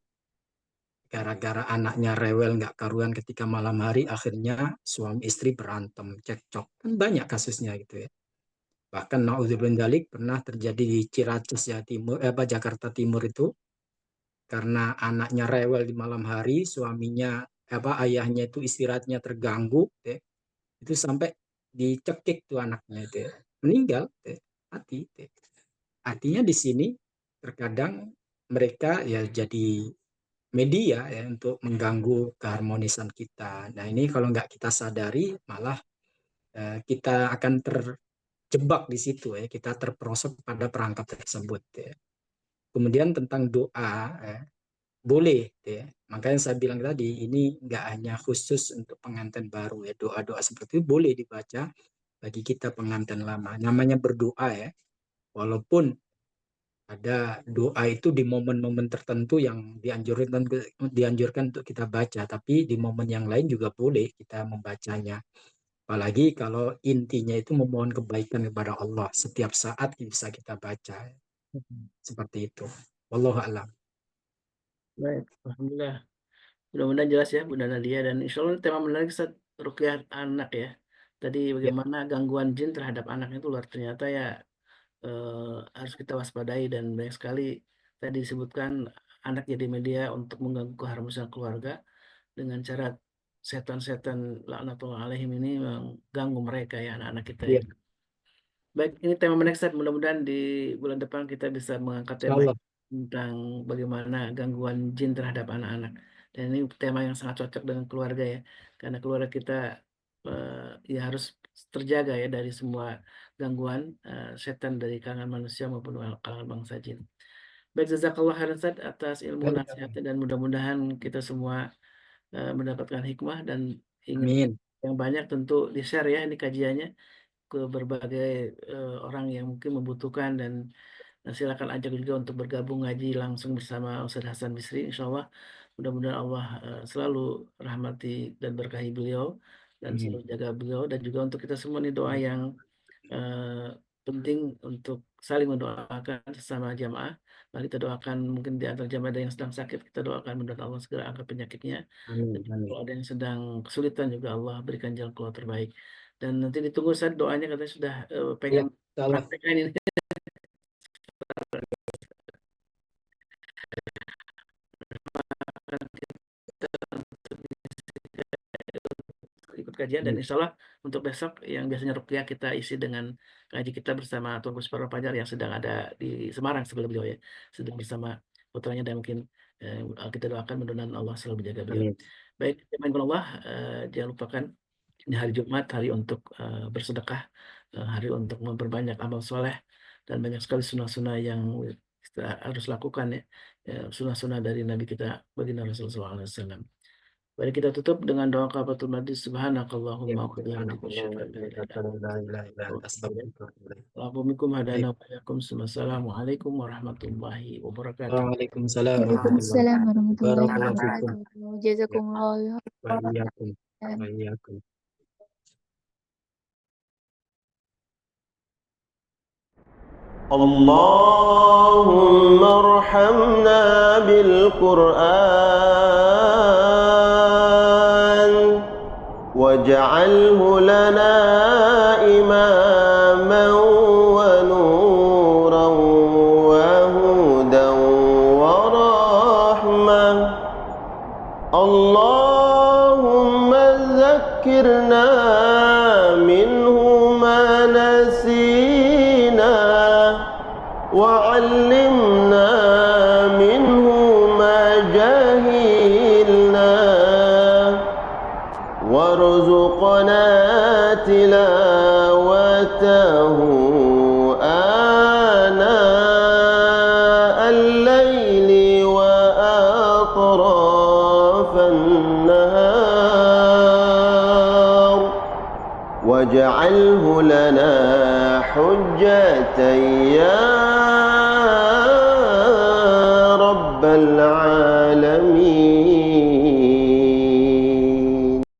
gara-gara anaknya rewel nggak karuan ketika malam hari, akhirnya suami istri berantem, cekcok. Kan banyak kasusnya gitu ya. Bahkan naudzubillahi pernah terjadi di Ciracas ya Timur, Jakarta Timur itu karena anaknya rewel di malam hari, suaminya ayahnya itu istirahatnya terganggu, ya, itu sampai dicekik tuh anaknya itu, ya, meninggal, ya, mati. Ya. Artinya di sini terkadang mereka ya jadi media ya untuk mengganggu keharmonisan kita. Nah ini kalau nggak kita sadari malah kita akan terjebak di situ ya, kita terperosok pada perangkap tersebut ya. Kemudian tentang doa ya, boleh ya. Makanya saya bilang tadi ini nggak hanya khusus untuk pengantin baru ya, doa-doa seperti itu boleh dibaca bagi kita pengantin lama. Namanya berdoa ya, walaupun ada doa itu di momen-momen tertentu yang dianjurkan untuk kita baca, tapi di momen yang lain juga boleh kita membacanya. Apalagi kalau intinya itu memohon kebaikan kepada Allah, setiap saat bisa kita baca. Seperti itu. Wallahu a'lam. Baik, alhamdulillah. Mudah-mudahan jelas ya Bunda Nadia, dan insya Allah tema menarik Ustaz, ruqyah anak ya. Tadi Ya, bagaimana gangguan jin terhadap anak itu luar ternyata ya, harus kita waspadai, dan banyak sekali tadi disebutkan anak jadi media untuk mengganggu keharmonisan keluarga dengan cara setan-setan laknatullah alaihim ini mengganggu mereka ya, anak-anak kita ya. ya, Baik, ini tema menarik Ustaz. Mudah-mudahan di bulan depan kita bisa mengangkat tema insyaallah. tentang bagaimana gangguan jin terhadap anak-anak. Dan ini tema yang sangat cocok dengan keluarga ya, karena keluarga kita ya harus terjaga ya dari semua gangguan setan dari kalangan manusia maupun kalangan bangsa jin. Baik, jazakallah khairan Ustaz atas ilmu nasihatnya, dan mudah-mudahan kita semua mendapatkan hikmah, dan ingin Amin. yang banyak tentu di-share ya ini kajiannya ke berbagai orang yang mungkin membutuhkan, dan silakan ajak juga untuk bergabung ngaji langsung bersama Ustaz Hasan Bisri. Insya Allah mudah-mudahan Allah selalu rahmati dan berkahi beliau, dan Amin. selalu jaga beliau, dan juga untuk kita semua nih doa yang eh, penting untuk saling mendoakan sesama jamaah. Mari kita doakan, mungkin di antara jamaah ada yang sedang sakit, kita doakan mudah-mudahan Allah segera angkat penyakitnya. Dan Amin. juga Amin. kalau ada yang sedang kesulitan juga Allah berikan jalan keluar terbaik. Dan nanti ditunggu saat doanya, katanya sudah Ya, pengen insyaallah. praktekkan ini. Ikut kajian, dan Amin. insya Allah untuk besok yang biasanya ruqyah kita isi dengan ngaji kita bersama Tuan Gus Parwan Fajar yang sedang ada di Semarang sebelum beliau ya, sedang bersama putranya, dan mungkin kita doakan mudah-mudahan Allah selalu menjaga beliau. Amin. Baik, Allah, jangan lupakan ini hari Jumat, hari untuk bersedekah. hari untuk memperbanyak amal soleh, dan banyak sekali sunnah-sunnah yang kita harus lakukan ya, sunnah-sunnah dari Nabi kita baginda Rasulullah SAW. Mari kita tutup dengan doa kafaratul majlis. Subhanakallahumma wa bihamdika asyhadu an la ilaha illa anta astaghfiruka hadana wa iyyakum. Assalamualaikum warahmatullahi wabarakatuh. Waalaikumsalam Waalaikumsalam warahmatullahi Barakallahu fikum. wabarakatuh. Jazakumullah Wa iyyakum. khairan. Wa iyyakum. اللهم ارحمنا بالقرآن واجعله لنا إماما ونورا وهدى ورحمة. اللهم ذكرنا منه ما نسينا وعلمنا منه ما جهلنا وارزقنا تلاوته آناء الليل وأطراف النهار واجعله لنا حجة يا